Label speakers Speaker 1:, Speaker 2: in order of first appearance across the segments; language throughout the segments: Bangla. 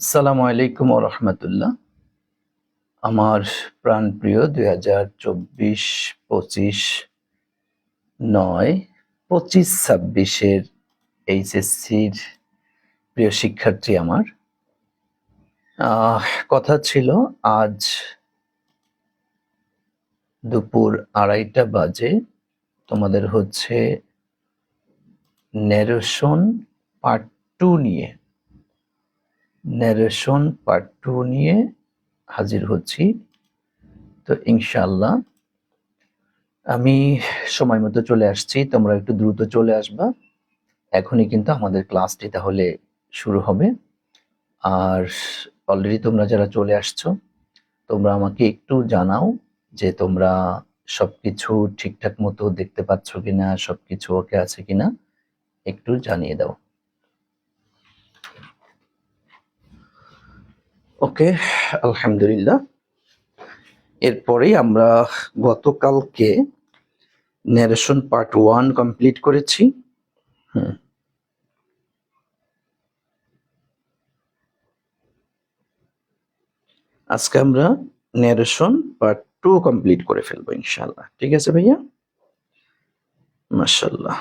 Speaker 1: আসসালামু আলাইকুম ওয়া রাহমাতুল্লাহ। আমার প্রাণপ্রিয় ২০২৪-২৫ নয় ২৫-২৬ এর এইচএসসির প্রিয় শিক্ষার্থী আমার। কথা ছিল আজ দুপুর ২:৩০ বাজে তোমাদের হচ্ছে ন্যারেশন পার্ট 2 নিয়ে হাজির হচ্ছি। তো ইনশাআল্লাহ আমি সময় মতো চলে আসছি, তোমরা একটু দ্রুত চলে আসবা। এখনই কিন্তু আমাদের ক্লাসটি তাহলে শুরু হবে। আর অলরেডি তোমরা যারা চলে আসছো, তোমরা আমাকে একটু জানাও যে তোমরা সবকিছু ঠিকঠাক মতো দেখতে পাচ্ছ কিনা, সবকিছু ওকে আছে কিনা, একটু জানিয়ে দাও। ওকে, আলহামদুলিল্লাহ। এরপরেই আমরা গতকালকে ন্যারেশন পার্ট 1 কমপ্লিট করেছি। আজকে আমরা ন্যারেশন পার্ট 2 কমপ্লিট করে ফেলবো ইনশাআল্লাহ। ঠিক আছে ভাইয়া? মাশাআল্লাহ।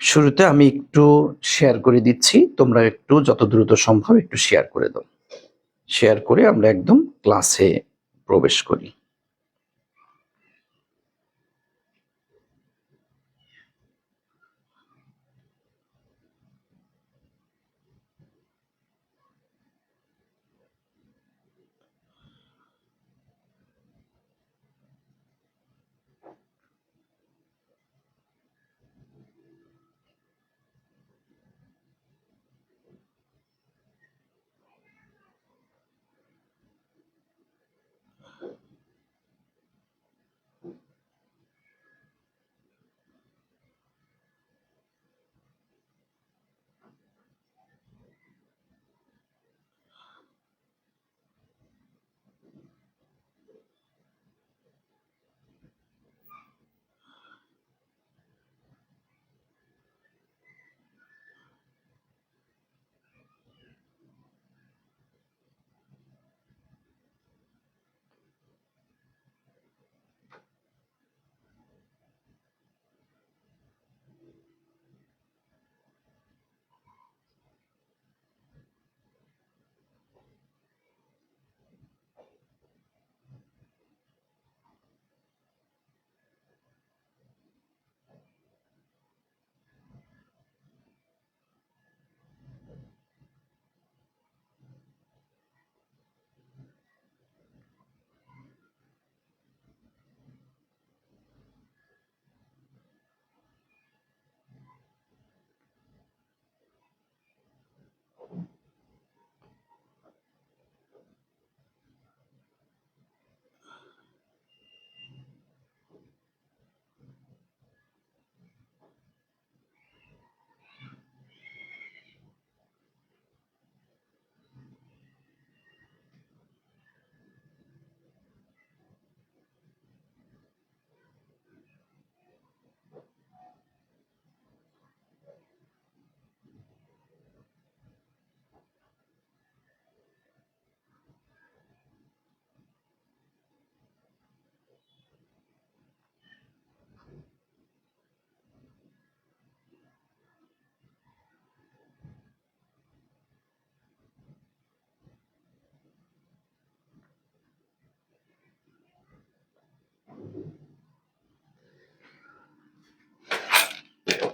Speaker 1: শুরুতে আমি একটু শেয়ার করে দিচ্ছি, তোমরা একটু যত দ্রুত সম্ভব একটু শেয়ার করে দাও। শেয়ার করে আমরা একদম ক্লাসে প্রবেশ করি।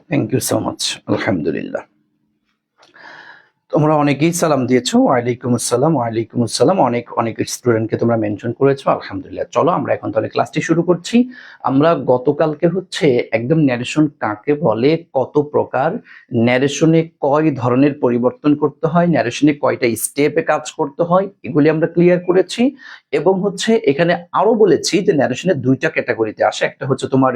Speaker 1: Thank you so much. আলহামদুলিল্লাহ। তোমরা অনেকেই সালাম দিয়েছো, ওয়ালাইকুম আসসালাম। ওয়ালাইকুম আসসালাম। অনেক অনেক স্টুডেন্টকে তোমরা মেনশন করেছো, আলহামদুলিল্লাহ। চলো আমরা এখন তাহলে ক্লাসটি শুরু করছি। আমরা গতকালকে হচ্ছে একদম ন্যারেশন কাকে বলে, কত প্রকার, ন্যারেশনে কয় ধরনের পরিবর্তন করতে হয়, ন্যারেশনে কয়টা স্টেপে কাজ করতে হয়, এগুলি আমরা ক্লিয়ার করেছি। এবং হচ্ছে এখানে আরো বলেছি যে ন্যারেশনের দুইটা ক্যাটাগরিতে আসে, একটা হচ্ছে তোমার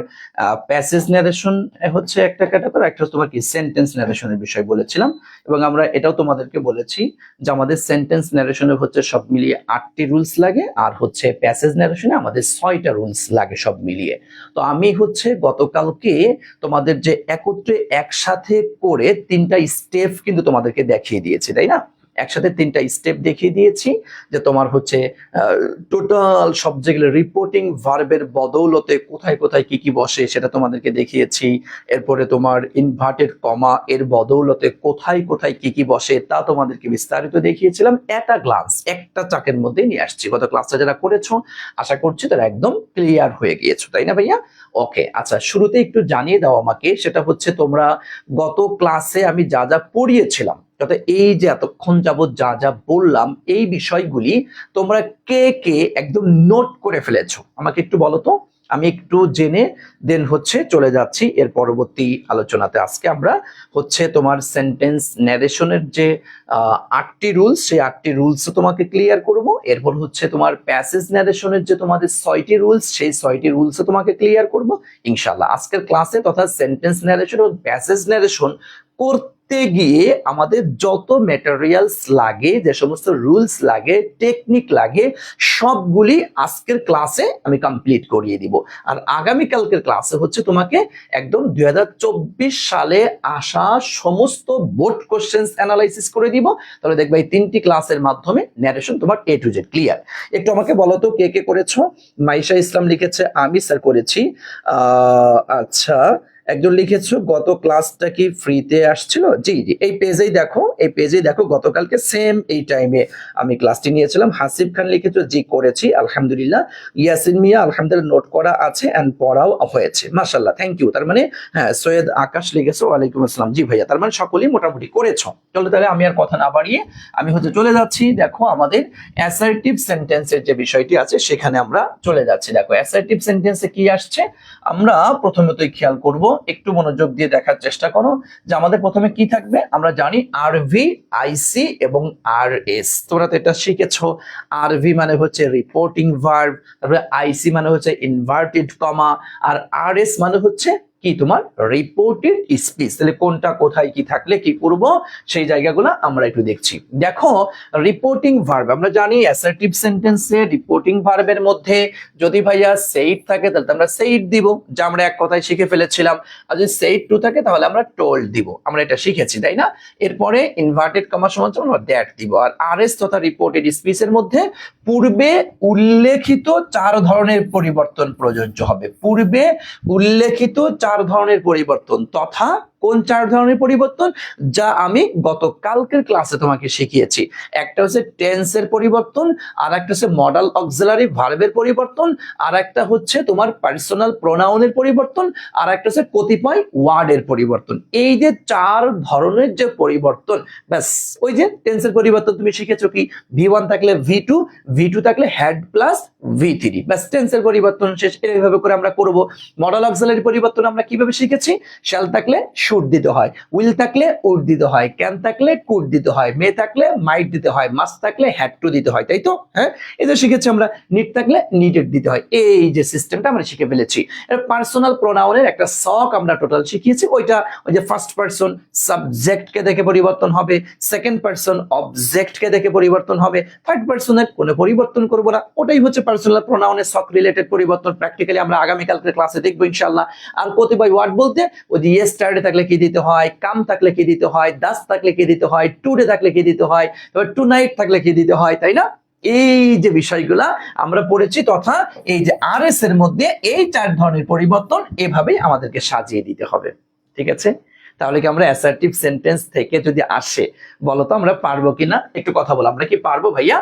Speaker 1: প্যাসেজ ন্যারেশন হচ্ছে একটা ক্যাটাগরি, একটা হচ্ছে তোমার কি সেন্টেন্স ন্যারেশনের বিষয় বলেছিলাম। এবং আমরা এটাও তোমাদেরকে বলেছি যে আমাদের সেন্টেন্স ন্যারেশনে হচ্ছে সব মিলিয়ে 8টি রুলস লাগে, আর হচ্ছে প্যাসেজ ন্যারেশনে আমাদের 6টা রুলস লাগে সব মিলিয়ে। তো আমি হচ্ছে গতকালকে তোমাদের যে একত্রে একসাথে করে 3টা স্টেপ কিন্তু তোমাদেরকে দেখিয়ে দিয়েছি, তাই না? একসাথে 3টা স্টেপ দেখিয়ে দিয়েছি যে তোমার হচ্ছে টোটাল সব যেগুলো রিপোর্টিং ভার্বের বদৌলতে কোথায় কোথায় কি কি বসে সেটা তোমাদেরকে দেখিয়েছি। এরপরে তোমার ইনভার্টেড কমা এর বদৌলতে কোথায় কোথায় কি কি বসে তা তোমাদেরকে বিস্তারিত দেখিয়েছিলাম। একটা গ্লান্স, একটা চাকের মধ্যে নিয়ে আসছি। গত ক্লাসটা যারা করেছো আশা করছি তারা একদম ক্লিয়ার হয়ে গিয়েছো, তাই না ভাইয়া? ওকে, আচ্ছা, শুরুতে একটু জানিয়ে দাও আমাকে, সেটা হচ্ছে তোমরা গত ক্লাসে আমি যা যা পড়িয়েছিলাম, যাতে এই যে এতক্ষণ যাবত যা যা বললাম এই বিষয়গুলি তোমরা কে কে একদম নোট করে ফেলেছো আমাকে একটু বলো তো, আমি একটু জেনে দেন হচ্ছে চলে যাচ্ছি এর পরবর্তী আলোচনাতে। আজকে আমরা হচ্ছে তোমার সেন্টেন্স ন্যারেশনের যে 8টি রুলস, সেই 8টি রুলস তোমাকে ক্লিয়ার করব। এরপর হচ্ছে তোমার প্যাসেজ ন্যারেশনের যে তোমাদের 6টি রুলস, সেই 6টি রুলস তোমাকে ক্লিয়ার করব ইনশাআল্লাহ আজকের ক্লাসে। তথা সেন্টেন্স ন্যারেশন ও প্যাসেজ ন্যারেশন করতে গিয়ে আমাদের যত ম্যাটেরিয়ালস লাগে, যে সমস্ত রুলস লাগে, টেকনিক লাগে, সবগুলি আজকের ক্লাসে আমি কমপ্লিট করিয়ে দিব। আর আগামীকালকের ক্লাসে হচ্ছে তোমাকে একদম 2024 সালে আসা সমস্ত বোর্ড কোশ্চেন্স অ্যানালাইসিস করে দিব। তাহলে দেখবে এই 3টি ক্লাসের মাধ্যমে ন্যারেশন তোমার A to Z ক্লিয়ার। একটু আমাকে বলো তো কে কে করেছো? মাইশা ইসলাম লিখেছে আমি স্যার করেছি। আচ্ছা, একজন লিখেছো গত ক্লাসটা কি ফ্রিতে আসছিল? জি জি, এই পেজেই দেখো, এই পেজেই দেখো গতকালকে সেম এই টাইমে আমি ক্লাসটি নিয়েছিলাম। হাসিব খান লিখেছো জি করেছি আলহামদুলিল্লাহ। ইয়াসিন মিয়া আলহামদুলিল্লাহ নোট করা আছে এন্ড পড়াও হয়েছে, মাশাআল্লাহ, থ্যাংক ইউ। তার মানে হ্যাঁ, সৈয়দ আকাশ লিখেছো ওয়ালাইকুম আসসালাম। জি ভাইয়া, তার মানে সকলেই মোটামুটি করেছো। চলো তাহলে আমি আর কথা না বাড়িয়ে আমি হচ্ছে চলে যাচ্ছি। দেখো আমাদের অ্যাসার্টিভ সেন্টেন্সের যে বিষয়টি আছে সেখানে আমরা চলে যাচ্ছি। দেখো অ্যাসার্টিভ সেন্টেন্সে কি আসছে আমরা প্রথমতই খেয়াল করব, একটু মনোযোগ দিয়ে দেখার চেষ্টা করো যে আমাদের প্রথমে কি থাকবে। আমরা জানি আরভি, আইসি এবং আর এস। তোমরা তো এটা শিখেছো। আরভি মানে হচ্ছে রিপোর্টিং ভার্ব, তারপরে আইসি মানে হচ্ছে ইনভার্টেড কমা, আর আর এস মানে হচ্ছে কি তোমার রিপোর্টেড স্পিচ। তাহলে কোনটা কোথায় কি থাকলে কি করব সেই জায়গাগুলো আমরা একটু দেখছি। দেখো রিপোর্টিং ভার্ব, আমরা জানি অ্যাসার্টিভ সেন্টেন্সে রিপোর্টিং ভার্বের মধ্যে যদি ভাইয়া সেইড থাকে তাহলে আমরা সেইড দিব, যা আমরা এক কথায় শিখে ফেলেছিলাম। আর যদি সেইড টু থাকে তাহলে আমরা টোল্ড দিব, আমরা এটা শিখেছি তাই না? এরপরে ইনভার্টেড কমা সমান আমরা দ্যাট দিব। আর আরএস তথা রিপোর্টেড স্পিচের মধ্যে পূর্বে উল্লেখিত 4 ধরনের পরিবর্তন প্রযোজ্য হবে। পূর্বে উল্লেখিত 4 ধরনের পরিবর্তন, তথা কোন 4 ধরনের পরিবর্তন যা আমি গতকালকের ক্লাসে তোমাকে শিখিয়েছি। একটা হচ্ছে টেন্সের পরিবর্তন, আর একটা হচ্ছে মডাল অক্সিলারি ভার্বের পরিবর্তন, আর একটা হচ্ছে তোমার পার্সোনাল প্রোনাউনের পরিবর্তন, আর একটা হচ্ছে কতিপয় ওয়ার্ডের পরিবর্তন। এই যে 4 ধরনের যে পরিবর্তন, ব্যাস ওই যে টেন্সের পরিবর্তন তুমি শিখেছো কি V1 থাকলে V2, V2 থাকলে হ্যাড প্লাস V3, ব্যাস টেন্সের পরিবর্তন শেষ। এইভাবে করে আমরা করব। মডাল অক্সিলারি পরিবর্তন আমরা কিভাবে শিখেছি, শ্যাল থাকলে শুড দিতে হয়, উইল থাকলে উড দিতে হয়, ক্যান থাকলে কুড দিতে হয়, মে থাকলে মাইট দিতে হয়, মাস্ট থাকলে হ্যাড টু দিতে হয়, তাই তো? হ্যাঁ, এই যে শিখেছি আমরা। নিড থাকলে নিডেড দিতে হয়। এই যে সিস্টেমটা আমরা শিখে ফেলেছি। এর পার্সোনাল প্রোনাউনের একটা সক আমরা টোটাল শিখিয়েছি। ওইটা ওই যে ফার্স্ট পারসন সাবজেক্টকে দেখে পরিবর্তন হবে, সেকেন্ড পারসন অবজেক্টকে দেখে পরিবর্তন হবে, থার্ড পারসনের কোনো পরিবর্তন করব না। ওটাই হচ্ছে পার্সোনাল প্রোনাউনের সক রিলেটেড পরিবর্তন। প্র্যাকটিক্যালি আমরা আগামীকালকের ক্লাসে দেখবো ইনশাআল্লাহ। আর কতিপয় ওয়ার্ড বলতে ওই যে ইয়েস্টারডে থাকলে কি দিতে হয়, কাম থাকলে কি দিতে হয়, দাস থাকলে কি দিতে হয়, টুডে থাকলে কি দিতে হয়, তারপর টু নাইট থাকলে কি দিতে হয়, তাই না? এই যে বিষয়গুলা আমরা পড়েছি, তথা এই যে আরএস এর মধ্যে এই 4 ধরনের পরিবর্তন এভাবেই আমাদেরকে সাজিয়ে দিতে হবে। ঠিক আছে? তাহলে কি আমরা অ্যাসার্টিভ সেন্টেন্স থেকে যদি আসে বলো তো আমরা পারবো কিনা? একটু কথা বলো, আমরা কি পারবো ভাইয়া?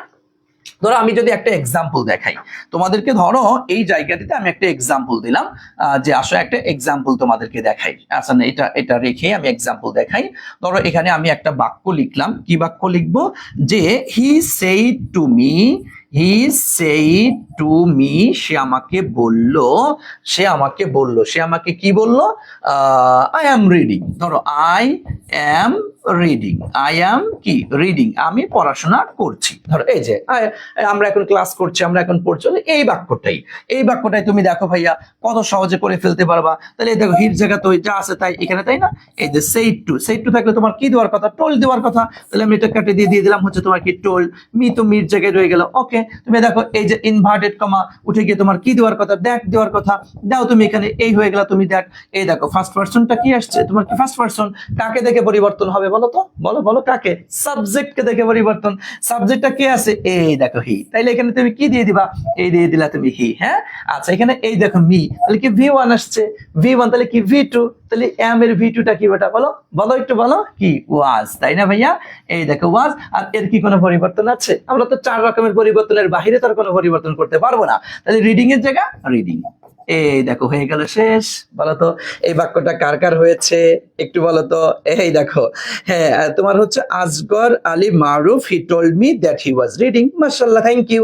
Speaker 1: ধরো আমি যদি একটা এক্সাম্পল দেখাই তোমাদেরকে, ধরো এই জায়গাটিতে আমি একটা এক্সাম্পল দিলাম, যে আসলে একটা এক্সাম্পল তোমাদেরকে দেখাই। আচ্ছা না, এটা এটা রেখে আমি এক্সাম্পল দেখাই। ধরো এখানে আমি একটা বাক্য লিখলাম, কি বাক্য লিখবো, যে he said to me, he said to me, সে আমাকে বলল, সে আমাকে বলল, সে আমাকে কি বলল, আই অ্যাম রিডিং। ধরো I am reading, I am কি রিডিং, আমি পড়াশোনা করছি। ধরো এই যে আমরা এখন ক্লাস করছি, আমরা এখন পড়ছি, এই বাক্যটাই, এই বাক্যটাই তুমি দেখো ভাইয়া কত সহজে করে ফেলতে পারবা। তাহলে এই দেখো হির জায়গা তো যা আছে তাই এখানে, তাই না? এই যে সেইড টু, সেইড টু থাকলে তোমার কি দেওয়ার কথা, টোল্ড দেওয়ার কথা। তাহলে আমি এটা কাটে দিয়ে দিলাম হচ্ছে তোমার কি টোল্ড, মি তো মির জায়গায় রয়ে গেল। ওকে, তুমি দেখো এই যে ইনভার্টেড কমা উঠে গিয়ে তোমার কি দেওয়ার কথা, দ্যাট দেওয়ার কথা, দাও তুমি এখানে, এই হয়ে গেল তুমি দ্যাট। এই দেখো ফার্স্ট পারসনটা কি আসছে তোমার, কি ফার্স্ট পারসন, কাকে দেখে পরিবর্তন হবে বলো তো, বলো বলো কাকে, সাবজেক্টকে দেখে পরিবর্তন। সাবজেক্টটা কে আছে, এই দেখো হি, তাইলে এখানে তুমি কি দিয়ে দিবা, এই দিয়ে দিলা তুমি হি। হ্যাঁ, আচ্ছা এখানে এই দেখো মি, তাহলে কি V1 আসছে, V1 তাহলে কি V2, তাহলে এম এর V2টা কি বেটা, বলো বলো একটু বলো, কি ওয়াজ, তাই না ভাইয়া? এই দেখো ওয়াজ। আর এর কি কোনো পরিবর্তন আছে? আমরা তো 4 রকমের পরিবর্তনের বাহিরে তার কোনো পরিবর্তন করতে পারবো না। তাহলে রিডিং এর জায়গা রিডিং। এই দেখো হয়ে গেল শেষ। বলতো এই বাক্যটা কার কার হয়েছে একটু বলো তো। এই দেখো, হ্যাঁ তোমার হচ্ছে Asgar Ali Maruf, he told me that he was reading. মাশাআল্লাহ, থ্যাংক ইউ।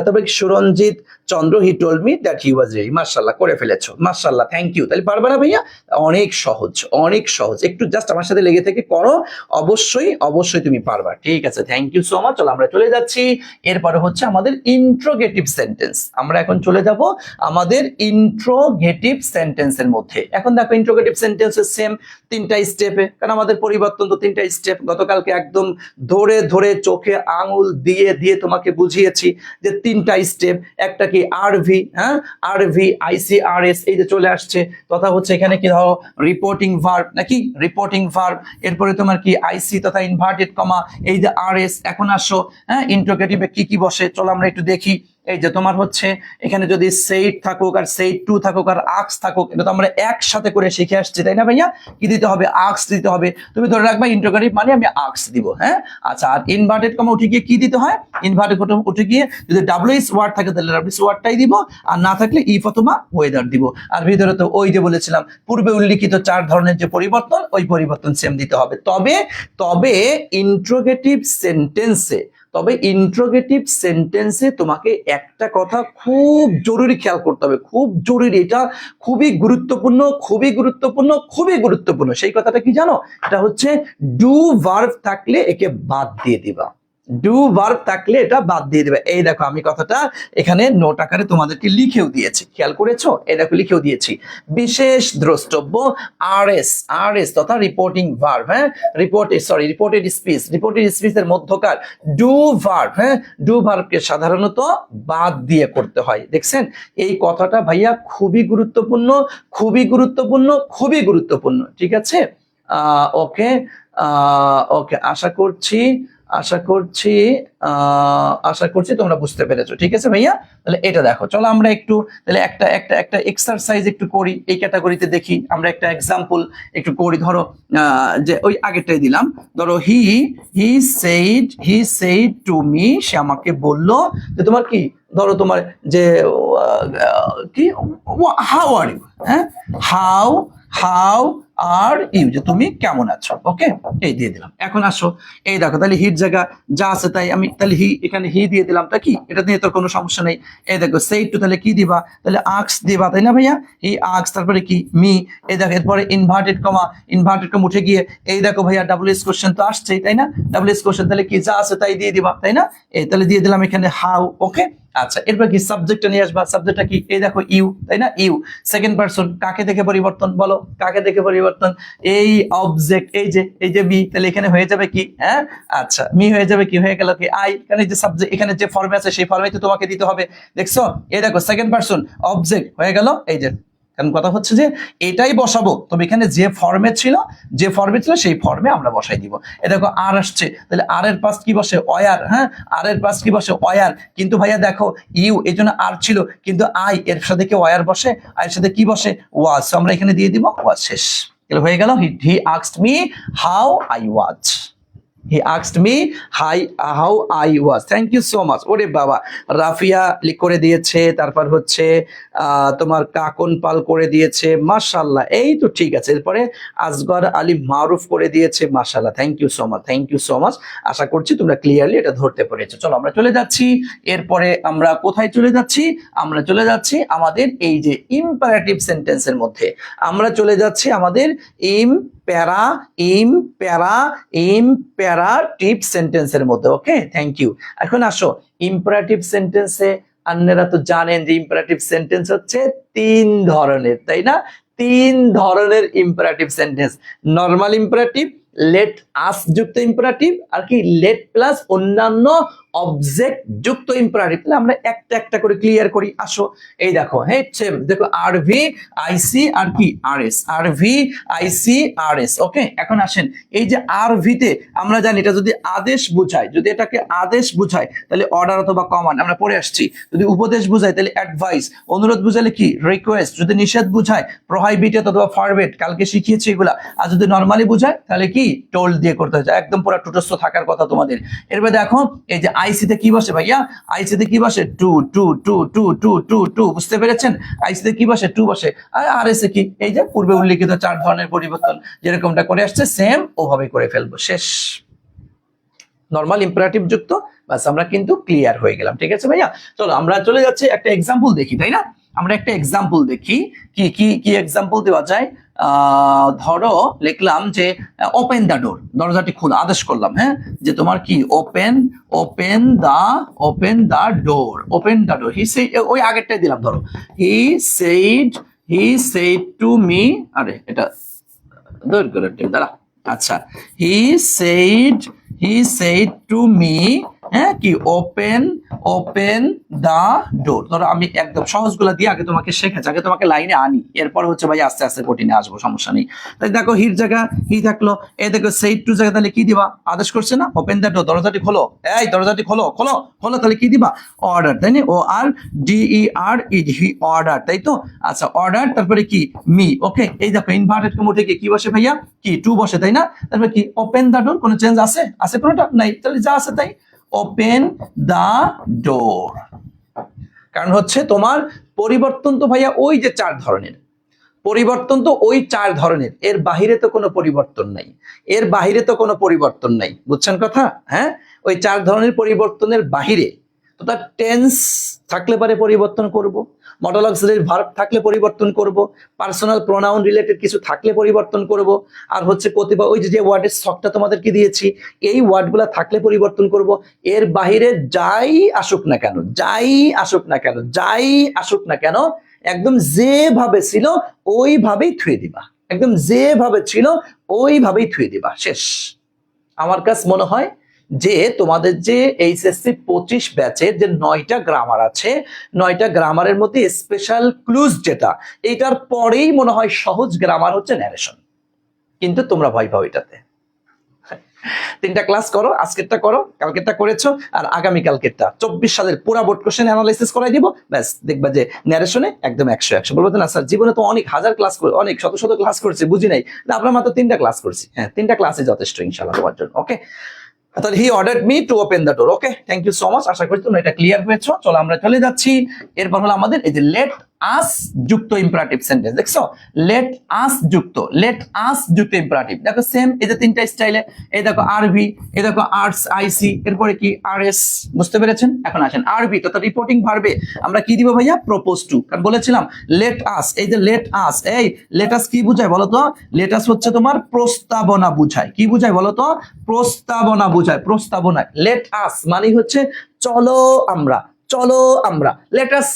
Speaker 1: তবে Suranjit Chandra, he told me that he was reading. মাশাআল্লাহ, করে ফেলেছো, মাশাআল্লাহ, থ্যাংক ইউ। তাহলে পারবে না ভাইয়া? অনেক সহজ, অনেক সহজ, একটু জাস্ট আমার সাথে লেগে থেকে করো, অবশ্যই অবশ্যই তুমি পারবা। ঠিক আছে, থ্যাংক ইউ সো মাচ। চলো আমরা চলে যাচ্ছি, এরপরে হচ্ছে আমাদের ইন্ট্রোগেটিভ সেন্টেন্স। আমরা এখন চলে যাব আমাদের ইন্ট্রোগেটিভ সেন্টেন্সের মধ্যে। এখন দেখো ইন্ট্রোগেটিভ সেন্টেন্সের সেম 3টা স্টেপে, কারণ আমাদের পরিবর্তন তো 3টা স্টেপ। গতকালকে একদম ধরে ধরে চোখে আঙুল দিয়ে দিয়ে তোমাকে বুঝিয়েছি যে 3টা স্টেপ। একটা কি আরভি, হ্যাঁ আরভি, ICRS, এই যে চলে আসছে। তথা হচ্ছে এখানে কি ধরো রিপোর্টিং ভার্ব, নাকি রিপোর্টিং ভার্ব। এরপরে তোমার কি আইসি তথা ইনভার্টেড কমা, এই যে RS। এখন আসো, হ্যাঁ ইন্ট্রোগেটিভে কি কি বসে চলো আমরা একটু দেখি। এই যে তোমার হচ্ছে এখানে যদি সেইড থাকুক আর সেইড টু থাকুক আর আক্স থাকুক, এটা তো আমরা একসাথে করে শিখে আসছি, তাই না ভাইয়া? কি দিতে হবে, আক্স দিতে হবে। তুমি ধরে রাখবা ইন্ট্রোগেটিভ মানে আমি আক্স দিব। হ্যাঁ, আচ্ছা, আর ইনভার্টেড কমা উঠে গিয়ে কি দিতে হয়, ইনভার্টেড কমা উঠে গিয়ে যদি WS ওয়ার্ড থাকে তাহলে WS ওয়ার্ডটাই দিব, আর না থাকলে ইফ অথবা ওয়েদার দিব। আর ভিতরে তো ওই যে বলেছিলাম পূর্বে উল্লিখিত 4 ধরনের যে পরিবর্তন, ওই পরিবর্তন সেম দিতে হবে। তবে তবে ইন্ট্রোগেটিভ সেন্টেন্সে, তবে ইন্ট্রোগেটিভ সেন্টেন্সে তোমাকে একটা কথা খুব জরুরি খেয়াল করতে হবে, খুব জরুরি, এটা খুবই গুরুত্বপূর্ণ, খুবই গুরুত্বপূর্ণ, খুবই গুরুত্বপূর্ণ। সেই কথাটা কি জানো? এটা হচ্ছে ডু ভার্ব থাকলে একে বাদ দিয়ে দিবা, ডু ভার্ব থাকলে এটা বাদ দিয়ে দিবে। এই দেখো আমি কথাটা এখানে নোট আকারে তোমাদেরকে লিখেও দিয়েছি, খেয়াল করেছো? এই দেখো লিখেও দিয়েছি, বিশেষ দ্রষ্টব্য RS, RS তথা রিপোর্টিং ভার্ব, হ্যাঁ রিপোর্টেড স্পিচ, রিপোর্টেড স্পিচের মধ্যকার ডু ভার্ব, হ্যাঁ ডু ভার্বকে সাধারণত বাদ দিয়ে করতে হয়। দেখছেন এই কথাটা ভাইয়া খুবই গুরুত্বপূর্ণ, খুবই গুরুত্বপূর্ণ, খুবই গুরুত্বপূর্ণ। ঠিক আছে, ওকে, ওকে, আশা করছি তোমরা বুঝতে পেরেছো। ঠিক আছে ভাইয়া, তাহলে এটা দেখো, চলো আমরা একটু তাহলে একটা এক্সারসাইজ একটু করি এই ক্যাটাগরিতে। দেখি আমরা একটা এক্সাম্পল একটু করি। ধরো যে ওই আগেরটাই দিলাম, ধরো হি সেইড টু মি, সে আমাকে বললো যে তোমার কি, ধরো তোমার যে কি, হাউ আর ইউ, হ্যাঁ হাউ আর ইউ, যে তুমি কেমন আছো। ওকে, এই দিয়ে দিলাম। এখন আসো, এই দেখো তাহলে হির জায়গা যা আছে তাই আমি তাহলে এখানে হি দিয়ে দিলাম, তা কি এটা নিয়ে তোর কোনো সমস্যা নেই। এই দেখো সেইড টু তাহলে কি দিবা, তাহলে আক্স দিবা, তাই না ভাইয়া? হি আক্স, তারপরে কি মি, এই দেখো এরপরে ইনভার্টেড কমা উঠে গিয়ে এই দেখো ভাইয়া WS কোশ্চেন তো আসছেই, তাই না? WS কোশ্চেন তাহলে কি যা আছে তাই দিয়ে দিবা, তাই না? এই তাহলে দিয়ে দিলাম এখানে হাউ। ওকে, আচ্ছা এরপর কি সাবজেক্টটা নিয়ে আসবা, সাবজেক্টটা কি, এই দেখো ইউ, তাই না? ইউ সেকেন্ড পারসন, কাকে দেখে পরিবর্তন, বলো কাকে দেখে পরিবর্তন, এই অবজেক্ট, এই যে মি, তাহলে এখানে হয়ে যাবে কি, হ্যাঁ আচ্ছা মি হয়ে যাবে কি, হয়ে গেল কি আই। এখানে যে সাবজেক্ট, এখানে যে ফর্মে আছে সেই ফর্মে তো তোমাকে দিতে হবে। দেখছো, এই দেখো সেকেন্ড পারসন অবজেক্ট হয়ে গেল। এই যে কারণ কথা হচ্ছে যে এটাই বসাবো, তবে এখানে যে ফর্মে ছিল সেই ফর্মে আমরা বসাই দিব। এ দেখো আর আসছে, তাহলে আর এর পাস্ট কি বসে, ওয়ার, হ্যাঁ আর এর পাস্ট কি বসে, ওয়ার। কিন্তু ভাইয়া দেখো ইউ, এই জন্য আর ছিল, কিন্তু আই এর সাথে কি ওয়ার বসে, আই এর সাথে কি বসে, ওয়াজ। আমরা এখানে দিয়ে দিব ওয়াজ, শেষ। হয়ে গেল he asked me how I was. He asked me how I was. Thank you so much. ওরে বাবা, রাফিয়া লিখ করে দিয়েছে, তারপর হচ্ছে তোমার কাকন পাল করে দিয়েছে, মাশাআল্লাহ। এই তো ঠিক আছে। এরপরে আসগর আলী মারুফ করে দিয়েছে, মাশাআল্লাহ। Thank you so much, thank you so much. আশা করছি তোমরা ক্লিয়ারলি এটা ধরতে পেরেছো। চলো আমরা চলে যাচ্ছি। এরপরে আমরা কোথায় চলে যাচ্ছি? আমরা চলে যাচ্ছি আমাদের এই যে ইম্পারেটিভ সেন্টেন্সের মধ্যে। আমরা চলে যাচ্ছি আমাদের ইম্পেরাটিভ সেন্টেন্সের মধ্যে। ওকে, থ্যাংক ইউ। এখন আসো ইম্পারেটিভ সেন্টেন্সে, আপনারা তো জানেন যে ইম্পারেটিভ সেন্টেন্স হচ্ছে 3 ধরনের, তাই না? 3 ধরনের imperative sentence. Normal imperative, let us যুক্ত ইম্পারেটিভ, আর কি লেট প্লাস অন্যান্য অবজেক্ট যুক্ত ইম্পারেটিভ। তাহলে আমরা একটা একটা করে ক্লিয়ার করি। আসো এই দেখো, হ্যাঁ সেম দেখো, আরভি আইসি আর কি আরএস, আরভি আইসি আরএস। ওকে, এখন আসেন এই যে আরভিতে আমরা জানি এটা যদি আদেশ বোঝায়, যদি এটাকে আদেশ বোঝায় তাহলে অর্ডার অথবা কমান্ড, আমরা পড়ে আসছি। যদি উপদেশ বোঝায় তাহলে অ্যাডভাইস, অনুরোধ বোঝালে কি রিকোয়েস্ট, যদি নিষেধ বোঝায় প্রোহাইবিটেড অথবা ফরবিড, কালকে শিখিয়েছি এগুলা। আর যদি নরমালি বোঝায় তাহলে কি টোল্ড দিয়ে করতে হয়, একদম পুরো টুটস্থ থাকার কথা তোমাদের। এরপর দেখো এই যে আইসিতে কি বসে ভাইয়া? আইসিতে কি বসে? Two two two two two two two, বুঝতে পেরেছেন? আইসিতে কি বসে? টু বসে। আর আরএসে কি? এই যে পূর্বে উল্লেখিত 4 ধরনের পরিবর্তন যেরকমটা করে আসছে সেম ওভাবে করে ফেলবো, শেষ। নরমাল ইম্পারেটিভ যুক্ত, বাস আমরা কিন্তু ক্লিয়ার হয়ে গেলাম। ঠিক আছে ভাইয়া, চলো আমরা চলে যাচ্ছি একটা এক্সাম্পল দেখি, তাই না? আমরা একটা এক্সাম্পল দেখি, কি কি কি এক্সাম্পল দেওয়া যায়। ধরো লিখলাম যে ওপেন দ্য ডোর, দরজাটি খোলা, আদেশ করলাম, হ্যাঁ যে তোমার কি open the door, open the door. He said, ওই আগেরটাই দিলাম, ধরো হি সেড টু মি, আরে এটা দূর করে দাঁড়া। আচ্ছা, হি সেড টু মি, হ্যাঁ কি ওপেন দা ডোর। ধরো আমি একদম সহজগুলা দিয়ে আগে তোমাকে শেখাচ্ছি, আগে তোমাকে লাইনে আনি, এরপর হচ্ছে ভাই আস্তে আস্তে কঠিনে আসবো, সমস্যা নেই। তাই দেখো হির জায়গা হি থাকলো, এই দেখো সেড টু জায়গা, তাহলে কি দিবা? আদেশ করছে না, ওপেন দা ডোর, দরজাটি খোলো, এই দরজাটি খোলো, তাহলে কি দিবা? অর্ডার, তাই না? ও আর DER হি, অর্ডার, তাই তো? আচ্ছা অর্ডার, তারপরে কি মি। ওকে, এই দেখো ইনভার্টেড কমা থেকে কি বসে ভাইয়া? কি টু বসে, তাই না? তারপরে কি ওপেন দা ডোর, কোনো চেঞ্জ আছে? কোনোটা নাই, তাহলে যা আছে তাই, ওপেন দা ডোর। কারণ হচ্ছে তোমার পরিবর্তন তো ভাইয়া ওই যে 4 ধরনের, পরিবর্তন তো ওই 4 ধরনের, এর বাহিরে তো কোনো পরিবর্তন নাই, বুঝছেন কথা? হ্যাঁ, ওই 4 ধরনের পরিবর্তনের বাহিরে তো তার টেন্স থাকলে পারে পরিবর্তন করব, মডেল অক্সিলারি ভার্ব থাকলে পরিবর্তন করব, পার্সোনাল প্রোনাউন রিলেটেড কিছু থাকলে পরিবর্তন করব, আর হচ্ছে কতিপয় ওই যে ওয়ার্ডের ছকটা তোমাদেরকে দিয়েছি, এই ওয়ার্ডগুলা থাকলে পরিবর্তন করব। এর বাহিরে যাই আসুক না কেন একদম যেভাবে ছিল ওইভাবেই থুয়ে দিবা, শেষ। আমার কাছে মনে হয় যে তোমাদের যে এইচএসসি 25 ব্যাচের যে 9টা গ্রামার আছে, 9টা গ্রামারের মধ্যে স্পেশাল ক্লুজ যেটা, এটার পরেই মনে হয় সহজ গ্রামার হচ্ছে ন্যারেশন। কিন্তু তোমরা ভয় পাও এটাতে। 3টা ক্লাস করো, আজকেরটা করো, কালকেরটা করেছো, আর আগামী কালকেরটা 24 সালের পুরো বোর্ড কোশ্চেন অ্যানালাইসিস করাই দিব, ব্যাস দেখবা যে ন্যারেশনে একদম 100 বলবো না স্যার জীবনে তো অনেক হাজার ক্লাস করে, অনেক শত ক্লাস করছি, বুঝি নাই না, আমরা মাত্র 3টা ক্লাস করছি। হ্যাঁ, 3টা ক্লাসই যথেষ্ট ইনশাআল্লাহ তোমার জন্য। ওকে, তাহলে he ordered me to open the door. Okay, thank you so much, আশা করি তোমরা এটা ক্লিয়ার হয়েছো। চলো আমরা চলে যাচ্ছি। এরপর হলো আমাদের এই যে লেট আস যুক্ত ইম্পারেটিভ সেন্টেন্স, দেখছো? লেট আস যুক্ত ইম্পারেটিভ, দেখো সেম এই যে 3টা স্টাইলে, এই দেখো আরভি, এই দেখো আর্টস আইসি, এরপরে কি আরএস, বুঝতে পেরেছেন? এখন আসেন আরভি, তো রিপোর্টিং ভার্বে আমরা কি দিব ভাইয়া? Propose to. কারণ বলেছিলাম লেট আস, এই যে লেট আস, এই লেট আস কি বুঝায় বলো তো? লেট আস হচ্ছে তোমার প্রস্তাবনা বুঝায়। কি বুঝায় বলো তো? প্রস্তাবনা বুঝায়, প্রস্তাবনা। লেট আস মানে হচ্ছে চলো আমরা, লেটস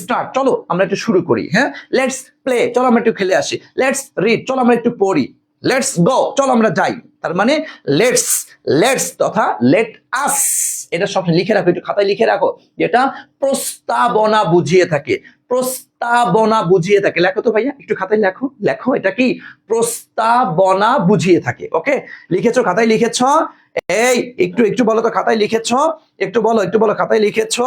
Speaker 1: স্টার্ট, চলো আমরা একটু শুরু করি, হ্যাঁ, লেটস প্লে, চলো আমরা একটু খেলে আসি, লেটস রিড, চলো আমরা একটু পড়ি, লেটস গো, চলো আমরা যাই। তার মানে লেটস তথা লেট আস, এটা সব লিখে রাখো, একটু খাতায় লিখে রাখো, যেটা প্রস্তাবনা বুঝিয়ে থাকে, প্রস্তাবনা বুঝিয়ে থাকে। লেখো তো ভাইয়া, একটু খাতায় লেখো, লেখো এটা কি প্রস্তাবনা বুঝিয়ে থাকে। ওকে, লিখেছো, খাতায় লিখেছো? এই একটু একটু বলো তো, খাতায় লিখেছো? একটু বলো, একটু বলো, খাতায় লিখেছো?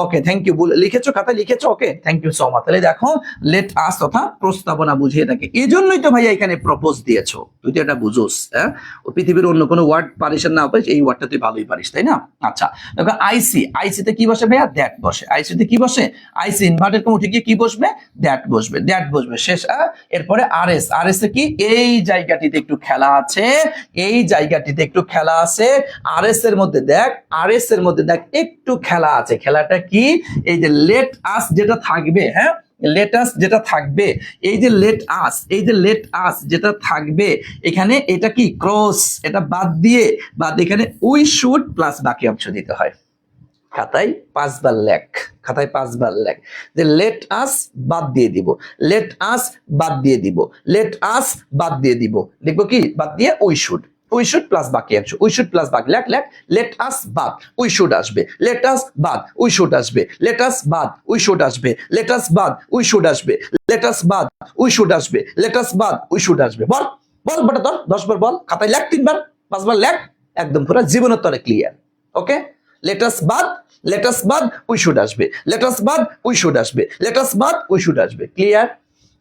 Speaker 1: ওকে, থ্যাংক ইউ, লিখেছো, খাতায় লিখেছো? ওকে, থ্যাংক ইউ সো মাচ। তাহলে দেখো লেট আস তথা প্রস্তাবনা বুঝিয়ে থাকে। এই জন্যই তো ভাইয়া এখানে প্রপোজ দিয়েছো, তুই তো এটা বুঝোস। হ্যাঁ, ও পৃথিবীর অন্য কোনো ওয়ার্ড পারিস না পারিস, এই ওয়ার্ডটা তুই ভালোই পারিস, তাই না? আচ্ছা, দেখো আইসি, আইসিতে কি বসে ভাইয়া? দ্যাট বসে। আইসিতে কি বসে? আইসি ইনভার্টেড কমা উঠে গিয়ে কি বসবে? দ্যাট বসবে, দ্যাট বসবে, শেষ। এরপরে আরএস, আরএস এ কি? এই জায়গাটিতে একটু খেলা আছে, এই জায়গাটিতে একটু খেলা আছে। আরএস এর মধ্যে দেখ, আরএস এর মধ্যে দেখ একটু খেলা আছে। খেলাটা কি? এই যে লেট আস যেটা থাকবে, হ্যাঁ, লেট আস যেটা থাকবে, এই যে লেট আস, এই যে লেট আস যেটা থাকবে এখানে, এটা কি ক্রস, এটা বাদ দিয়ে, বাদ এখানে উই শুড প্লাস বাকি অংশ দিতে হয়। খাতায় 5 বার লেখ, খাতায় 5 বার লেখ যে লেট আস বাদ দিয়ে দিব, লেট আস বাদ দিয়ে দিব, লেট আস বাদ দিয়ে দিব, দেখবো কি বাদ দিয়ে we should, we should plus বাকি অংশ, উই শুড প্লাস বাকি, লেখ লেখ, লেট আস বাদ উই শুড আসবে, লেট আস বাদ উই শুড আসবে, লেট আস বাদ উই শুড আসবে, লেট আস বাদ উই শুড আসবে, লেট আস বাদ উই শুড আসবে, লেট আস বাদ উই শুড আসবে। বল বল বেটা, তোর 10 বার বল, খাতায় লেখ, 3 বার 5 বার লেখ, একদম পুরো জীবনের তরে ক্লিয়ার। ওকে, লেটাস বাদ, লেটাস বাদ উই শুড আসবে, লেটাস বাদ উই শুড আসবে, লেটাস বাদ উই শুড আসবে। ক্লিয়ার?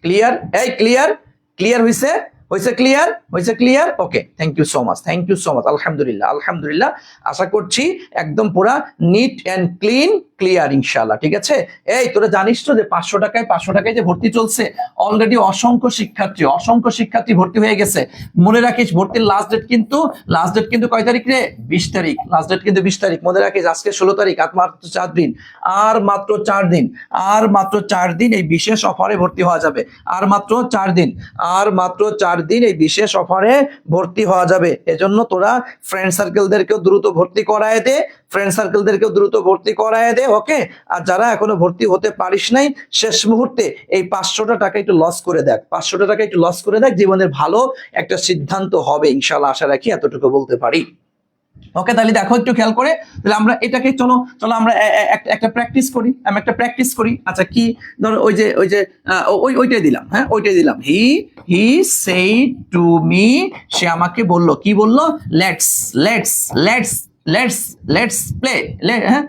Speaker 1: ক্লিয়ার? এই ক্লিয়ার? ক্লিয়ার হইছে? হইছে ক্লিয়ার? হইছে clear? Okay, thank you so much, thank you so much. আলহামদুলিল্লাহ, আলহামদুলিল্লাহ, আশা করছি একদম পুরা নিট এন্ড ক্লিন, ক্লিয়ার ইনশাআল্লাহ। ঠিক আছে, এই তোরা জানিস তো যে 500 টাকায় যে ভর্তি চলছে, অলরেডি অসংখ্য শিক্ষার্থী ভর্তি হয়ে গেছে। মনে রাখিস ভর্তির লাস্ট ডেট কিন্তু কয় তারিখ রে? 20 তারিখ। লাস্ট ডেট কিন্তু 20 তারিখ, মনে রাখিস। আজকে 16 তারিখ, আর মাত্র 4 দিন, আর মাত্র 4 দিন, আর মাত্র 4 দিন এই বিশেষ অফারে ভর্তি হওয়া যাবে। আর মাত্র 4 দিন, আর মাত্র 4 দিন এই বিশেষ অফারে ভর্তি হওয়া যাবে। এজন্য তোরা ফ্রেন্ড সার্কেলদেরকেও দ্রুত ভর্তি করায় দে, ফ্রেন্ড সার্কেলদেরকেও দ্রুত ভর্তি করায় দে। ওকে, আর যারা এখনো ভর্তি হতে পারিস নাই, শেষ মুহূর্তে এই 500 টাকা একটু লস করে দেখ, 500 টাকা একটু লস করে দেখ, জীবনের ভালো একটা সিদ্ধান্ত হবে ইনশাআল্লাহ, আশা রাখি, এতটুকু বলতে পারি। ওকে, তাহলে দেখো একটু খেয়াল করে, তাহলে আমরা এটাকে চলো চলো আমরা একটা প্র্যাকটিস করি, আমি একটা প্র্যাকটিস করি। আচ্ছা, কি ধরো ওই যে ওইটাই দিলাম, হ্যাঁ, ওইটাই দিলাম। হি সেইড টু মি, সে আমাকে বললো, কি বললো? Let's let's let's let's let's play, হ্যাঁ,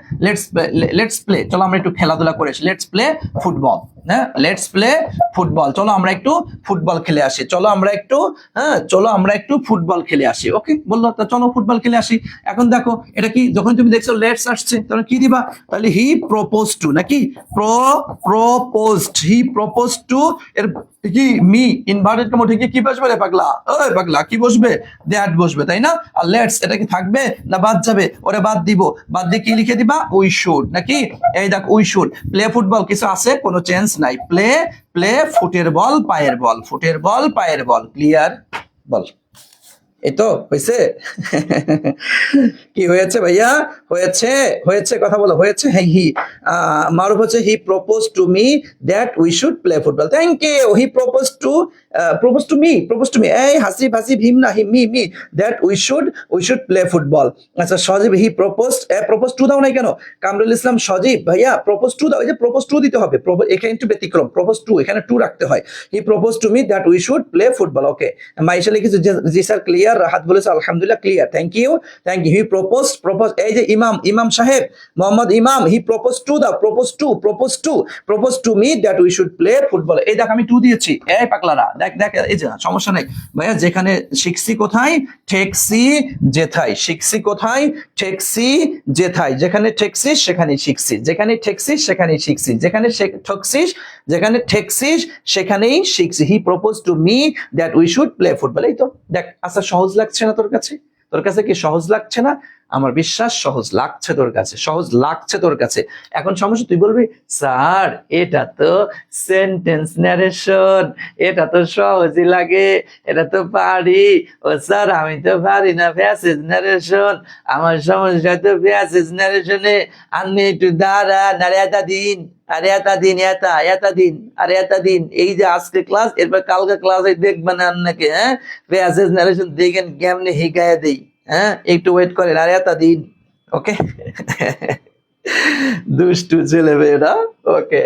Speaker 1: লেটস প্লে, চলো আমরা একটু খেলাধুলা করে আসি। লেটস প্লে ফুটবল, হ্যাঁ, লেটস প্লে ফুটবল, চলো আমরা একটু ফুটবল খেলে আসি, চলো আমরা একটু, হ্যাঁ, চলো আমরা একটু ফুটবল খেলে আসি। ওকে, বললো তো চলো ফুটবল খেলে আসি। এখন দেখো এটা কি, যখন তুমি দেখছো লেটস আসছে, তখন কি দিবা? তাহলে হি প্রপোজ টু, নাকি প্রপোজড, হি প্রপোজ টু, এর কি মি ইনভার্টেড কমা ঠিক কি বসবে রে পাগলা? ওই পাগলা, কি বসবে? দ্যাট বসবে, তাই না? আর লেটস এটা কি থাকবে না বাদ যাবে? ওরে বাদ দিব, বাদ দিয়ে কি লিখে দিবা? উই শুড, নাকি? এই দেখ উই শুড প্লে ফুটবল, কিছু আছে? কোনো চেঞ্জ নাই। প্লে প্লে ফুটের বল, পায়ের বল, ফুটের বল, পায়ের বল। ক্লিয়ার? বল, এই তো হয়েছে? কি হয়েছে ভাইয়া? হয়েছে? হয়েছে, কথা বলো, হয়েছে? হ্যাঁ, মারুফ হচ্ছে he propose to me that we should play football. Thank you. He propose to me, এই হাসিব হিম না, me that we should play football. আচ্ছা, সজীব হি প্রপোজ টু দাও নাই কেন? কামরুল ইসলাম সজীব ভাইয়া প্রপোজ টু দাও, এই যে প্রপোজ টু দিতে হবে, এখানে একটু ব্যতিক্রম, প্রপোজ টু, এখানে টু রাখতে হয়। He propose to me that we should play football. Okay, Maisha লিখেছে জি স্যার ক্লিয়ার, রাহাত বলেছে আলহামদুলিল্লাহ clear, thank you. He propose, এই যে ইমাম সাহেব, Mohammad Imam, he propose to দাও, propose to me that we should play football. এই দেখ আমি টু দিয়েছি, এই পাগলারা, দেখ এই যে সমস্যা নেই ভাইয়া, যেখানে শিখছি কোথায় ঠেকছি যেথায়, শিখছি কোথায় ঠেকছি যেথায়, যেখানে ঠেকছিস সেখানেই শিখছিস, যেখানে ঠেকছিস সেখানেই শিখছিস, যেখানে ঠেকছিস সেখানেই শিখছি। হি propose to me that we should play football. এই তো দেখ, আচ্ছা সহজ লাগছে না তোর কাছে? তোর কাছে কি সহজ লাগছে না? আমার বিশ্বাস সহজ লাগছে তোর কাছে, সহজ লাগছে তোর কাছে। এখন সমস্যা, তুই বলবি স্যার এটা তো সেন্টেন্স ন্যারেশন, এটা তো সহজই লাগে, এটা তো পারি। ও স্যার আমি তো পারি না প্যাসেজ ন্যারেশন, আমার সমস্যা তো প্যাসেজ ন্যারেশনে, আপনি একটু দাঁড়ান, আরে এটা দিন, আরে এটা দিন, এটা দিন, আরে এটা দিন। এই যে আজকে ক্লাস, এরপর কালকে ক্লাসে দেখবেন আপনাকে, হ্যাঁ, প্যাসেজ ন্যারেশন দেখেন কেমনে হিকায়া দেই, হ্যাঁ, একটু ওয়েট করেন, আর এটা দিন। ওকে, দুষ্টু ছেলে মেয়েরা। ওকে,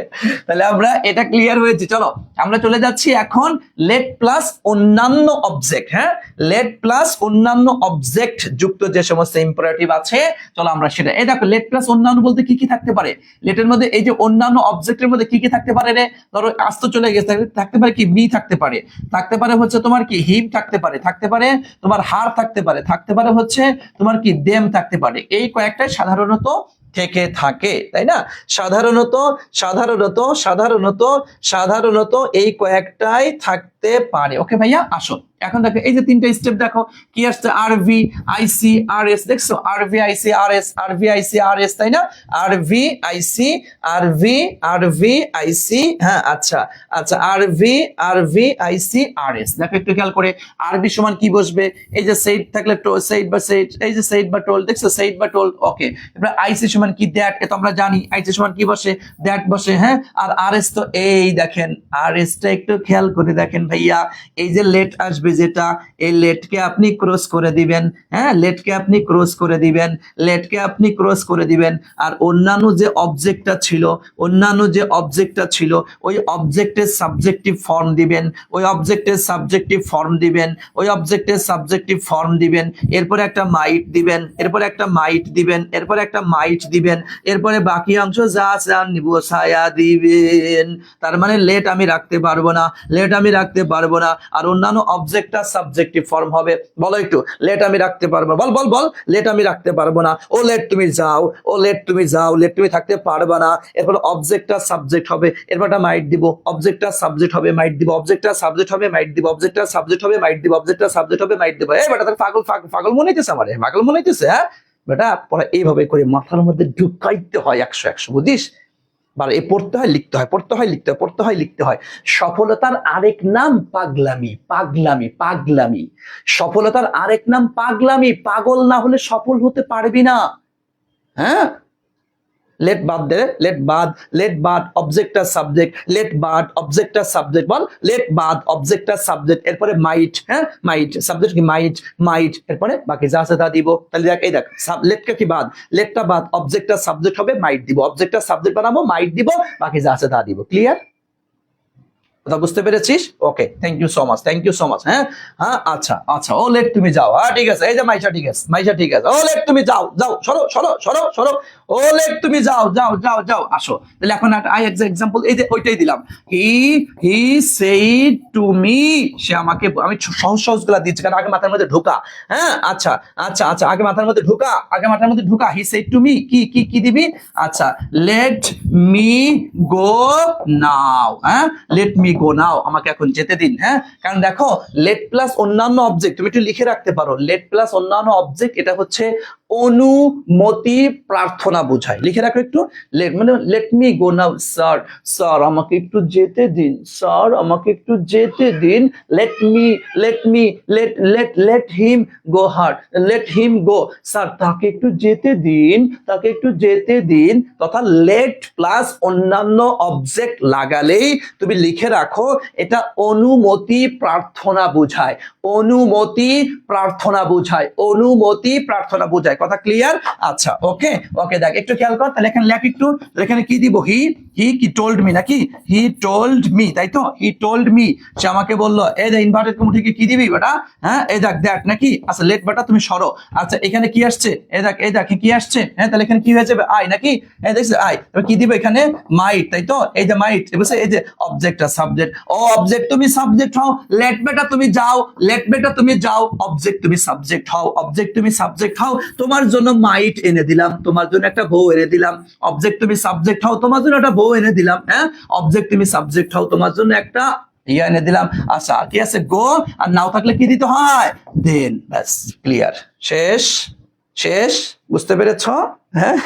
Speaker 1: তাহলে আমরা এটা ক্লিয়ার হয়েছে। চলো আমরা চলে যাচ্ছি এখন লেট প্লাস অন্যান্য অবজেক্ট। হ্যাঁ, লেট প্লাস অন্যান্য অবজেক্ট যুক্ত যে সমস্ত ইম্পারেটিভ আছে, চলো আমরা সেটা। এই দেখো লেট প্লাস অন্যান্য বলতে কি কি থাকতে পারে লেটের মধ্যে? এই যে অন্যান্য অবজেক্টের মধ্যে কি কি থাকতে পারে রে? ধরো আস্ত চলে গেছে, থাকতে পারে কি মি থাকতে পারে, থাকতে পারে হচ্ছে তোমার কি হিম থাকতে পারে, থাকতে পারে তোমার হার থাকতে পারে, থাকতে পারে হচ্ছে তোমার কি দেম থাকতে পারে। এই কয়েকটাই সাধারণত থেকে থাকে, তাই না? সাধারণত সাধারণত সাধারণত সাধারণত এই কয়েকটাই থাকতে পারে। ওকে ভাইয়া, আসো এখন দেখো এই যে তিনটা স্টেপ দেখো কি আসছে, আর ভি আইসি আর এস। দেখছো আর ভি আইসি আর এস, আর ভি আইসি আর এস, তাই না? আর ভি আইসি আর ভি আইসি। হ্যাঁ, আচ্ছা আচ্ছা, আর ভি আইসি আর এস। দেখো একটু খেয়াল করে, আর ভি সমান কি বসবে? এই যে সেইড থাকলে সেইড বা সেইড, এই যে সেইড বা টোল, দেখছো সেইড বা টোল। ওকে, এবার আইসি সমান কি দ্যাট, এটা আমরা জানি আইসি সমান কি বসে, দ্যাট বসে। হ্যাঁ, আর আর এস তো এই দেখেন আর এসটা একটু খেয়াল করে দেখেন ভাইয়া, এই যে লেট আসবে যেটা, এই লেটকে আপনি ক্রস করে দিবেন। হ্যাঁ, লেটকে আপনি ক্রস করে দিবেন, লেটকে আপনি ক্রস করে দিবেন। আর অন্যান্য যে অবজেক্টটা ছিল, অন্যান্য যে অবজেক্টটা ছিল, ওই অবজেক্টের সাবজেক্টিভ ফর্ম দিবেন, ওই অবজেক্টের সাবজেক্টিভ ফর্ম দিবেন, ওই অবজেক্টের সাবজেক্টিভ ফর্ম দিবেন। এরপরে একটা মাইট দিবেন, এরপরে একটা মাইট দিবেন, এরপরে একটা মাইট দিবেন, এরপরে বাকি অংশ যা চান বসায়া দিবেন। তার মানে লেট আমি রাখতে পারবো না, লেট আমি রাখতে পারবো না। আর অন্যান্য অবজেক্টটা সাবজেক্টিভ ফর্ম হবে। বলো একটু, লেট আমি রাখতে পারবো, বল বল বল, লেট আমি রাখতে পারবো না। ও লেট তুমি যাও, ও লেট তুমি যাও, লেট তুমি থাকতে পারবা না। এরপর অবজেক্টটা সাবজেক্ট হবে, এরপরটা মাইট দিব, অবজেক্টটা সাবজেক্ট হবে, মাইট দিব, অবজেক্টটা সাবজেক্ট হবে, মাইট দিব, অবজেক্টটা সাবজেক্ট হবে, মাইট দিব, অবজেক্টটা সাবজেক্ট হবে, মাইট দিব। এই বেটা তোর পাগল পাগল মনে হইতেছে আমারে, পাগল মনে হইতেছে? হ্যাঁ বেটা, পরে এইভাবে করে মাথার মধ্যে ঢুকাইতে হয় 100 বুঝিস? এই পড়তে হয়, লিখতে হয়, পড়তে হয়, লিখতে হয়, পড়তে হয়, লিখতে হয়। সফলতার আরেক নাম পাগলামি, পাগলামি, পাগলামি। সফলতার আরেক নাম পাগলামি। পাগল না হলে সফল হতে পারবি না। হ্যাঁ, লেট বাদ দে, লেট বাদ, লেট বাদ অবজেক্টটা সাবজেক্ট, লেট বাদ অবজেক্টটা সাবজেক্ট। বল লেট বাদ অবজেক্টটা সাবজেক্ট, এরপরে মাইট। হ্যাঁ, মাইট সাবজেক্ট কি মাইট, মাইট, এরপরে বাকি যা আছে তা দিব। তাহলে দেখ, এই দেখ লেটটা কি বাদ, লেটটা বাদ, অবজেক্টটা সাবজেক্ট হবে, মাইট দিব, অবজেক্টটা সাবজেক্ট বানাবো, মাইট দিব, বাকি যা আছে তা দিব। ক্লিয়ার? কথা বুঝতে পেরেছিস? Okay, thank you so much, thank you so much. হ্যাঁ হ্যাঁ, আচ্ছা আচ্ছা, ও লেট তুমি যাও। হ্যাঁ ঠিক আছে, এই যে মাইশা ঠিক আছে, মাইশা ঠিক আছে। ও লেট তুমি যাও, যাও, সরো সরো সরো সরো। ও লেট তুমি যাও, যাও যাও যাও, আসো। তাহলে এখন আই এক্সাম্পল, এই যে ওইটাই দিলাম। হি সেইড টু মি, সে আমাকে, আমি সহজ সহজ গুলা দিচ্ছি কারণ আগে মাথার মধ্যে ঢোকা। হ্যাঁ, আচ্ছা আচ্ছা আচ্ছা, আগে মাথার মধ্যে ঢোকা, আগে মাথার মধ্যে ঢোকা। হি সেইড টু মি, কি কি কি দিবি? আচ্ছা, লেট মি গো নাও। হ্যাঁ, লেট মি গো নাও, আমাকে এখন যেতে দিন। হ্যাঁ, কারণ দেখো লেট প্লাস অন্যান্য অবজেক্ট তুমি একটু লিখে রাখতে পারো। লেট প্লাস অন্যান্য অবজেক্ট, এটা হচ্ছে অনুমতি প্রার্থনা বোঝায়। লিখে রাখো একটু, লেট মানে let me go now. Sir, sir আমাকে একটু যেতে দিন, স্যার আমাকে একটু যেতে দিন। Let me, let me, let let let him go heart, let him go. Sir তাকে একটু যেতে দিন, তাকে একটু যেতে দিন। তথা লেট প্লাস অন্যান্য অবজেক্ট লাগালেই তুমি লিখে রাখো এটা অনুমতি প্রার্থনা বোঝায়, অনুমতি প্রার্থনা বোঝায়, অনুমতি প্রার্থনা বোঝায়। কথা ক্লিয়ার? আচ্ছা, ওকে ওকে, দেখ একটু খেয়াল কর। তাহলে এখানে লেখ একটু, এখানে কি দিব? হি, হি কি টোল্ড মি নাকি? হি টোল্ড মি, তাই তো? হি টোল্ড মি, সে আমাকে বললো। এই যে ইনভার্টেড কমা থেকে কি দিবি বেটা? হ্যাঁ, এই দেখ দ্যাট নাকি? আচ্ছা লেট বেটা তুমি সরো। আচ্ছা এখানে কি আসছে? এই দেখ, এই দেখ কি আসছে? হ্যাঁ, তাহলে এখানে কি হয়ে যাবে? আই নাকি? হ্যাঁ দেখছিস আই, এবার কি দিবে এখানে? মাইট, তাই তো? এই যে মাইট, বুঝছে? এই যে অবজেক্ট আর সাবজেক্ট। ও অবজেক্ট তুমি সাবজেক্ট হও, লেট বেটা তুমি যাও, লেট বেটা তুমি যাও, অবজেক্ট তুমি সাবজেক্ট হও, অবজেক্ট তুমি সাবজেক্ট হও। তোমার জন্য মাইট এনে দিলাম, তোমার জন্য একটা বউ এনে দিলাম। অবজেক্ট তুমি সাবজেক্ট হও, তোমার জন্য একটা বউ এনে দিলাম। হ্যাঁ, অবজেক্ট তুমি সাবজেক্ট হও, তোমার জন্য একটা ইয়া এনে দিলাম। আচ্ছা কি আছে? গো, আর নাও থাকলে কি দিতে হয়? দেন। ব্যাস, ক্লিয়ার, শেষ শেষ। বুঝতে পেরেছ? হ্যাঁ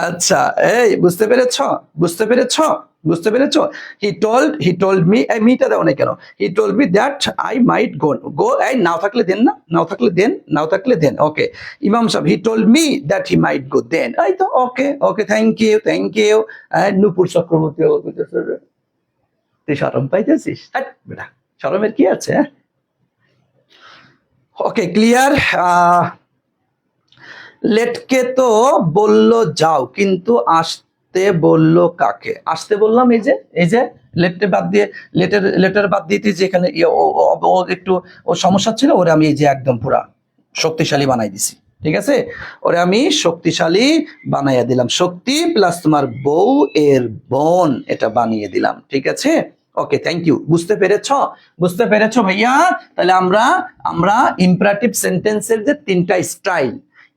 Speaker 1: আচ্ছা, এই বুঝতে পেরেছ? বুঝতে পেরেছ? বুঝতে পেরেছ? হি টোল্ড মি, এই মিটা দাও না কেন? He told me that I might go, go এই নাও থাকলে দেন না, নাও থাকলে দেন, নাও থাকলে দেন। ওকে, ইমাম সাহেব he told me that he might go then. এই তো, okay okay, thank you, thank you. Nupur Chakraborty, তুই শরম পাইতেছিস? বেটা শরমের কি আছে? ওকে, ক্লিয়ার? লেটকে তো বললো যাও, কিন্তু আসতে বললো কাকে? আসতে বললাম এই যে লেটে বাদ দিয়ে, লেটার বাদ দিতে যে এখানে ও একটু ও সমস্যা ছিল, ওরে আমি এই যে একদম পুরা শক্তিশালী বানাই দিছি। ঠিক আছে, ওরে আমি শক্তিশালী বানাইয়া দিলাম, শক্তি প্লাস তোমার বউ এর বোন, এটা বানিয়ে দিলাম। ঠিক আছে, ওকে, থ্যাংক ইউ। বুঝতে পেরেছো? বুঝতে পেরেছো ভাইয়া? তাহলে আমরা আমরা ইম্পারেটিভ সেন্টেন্সের যে তিনটা স্টাইল,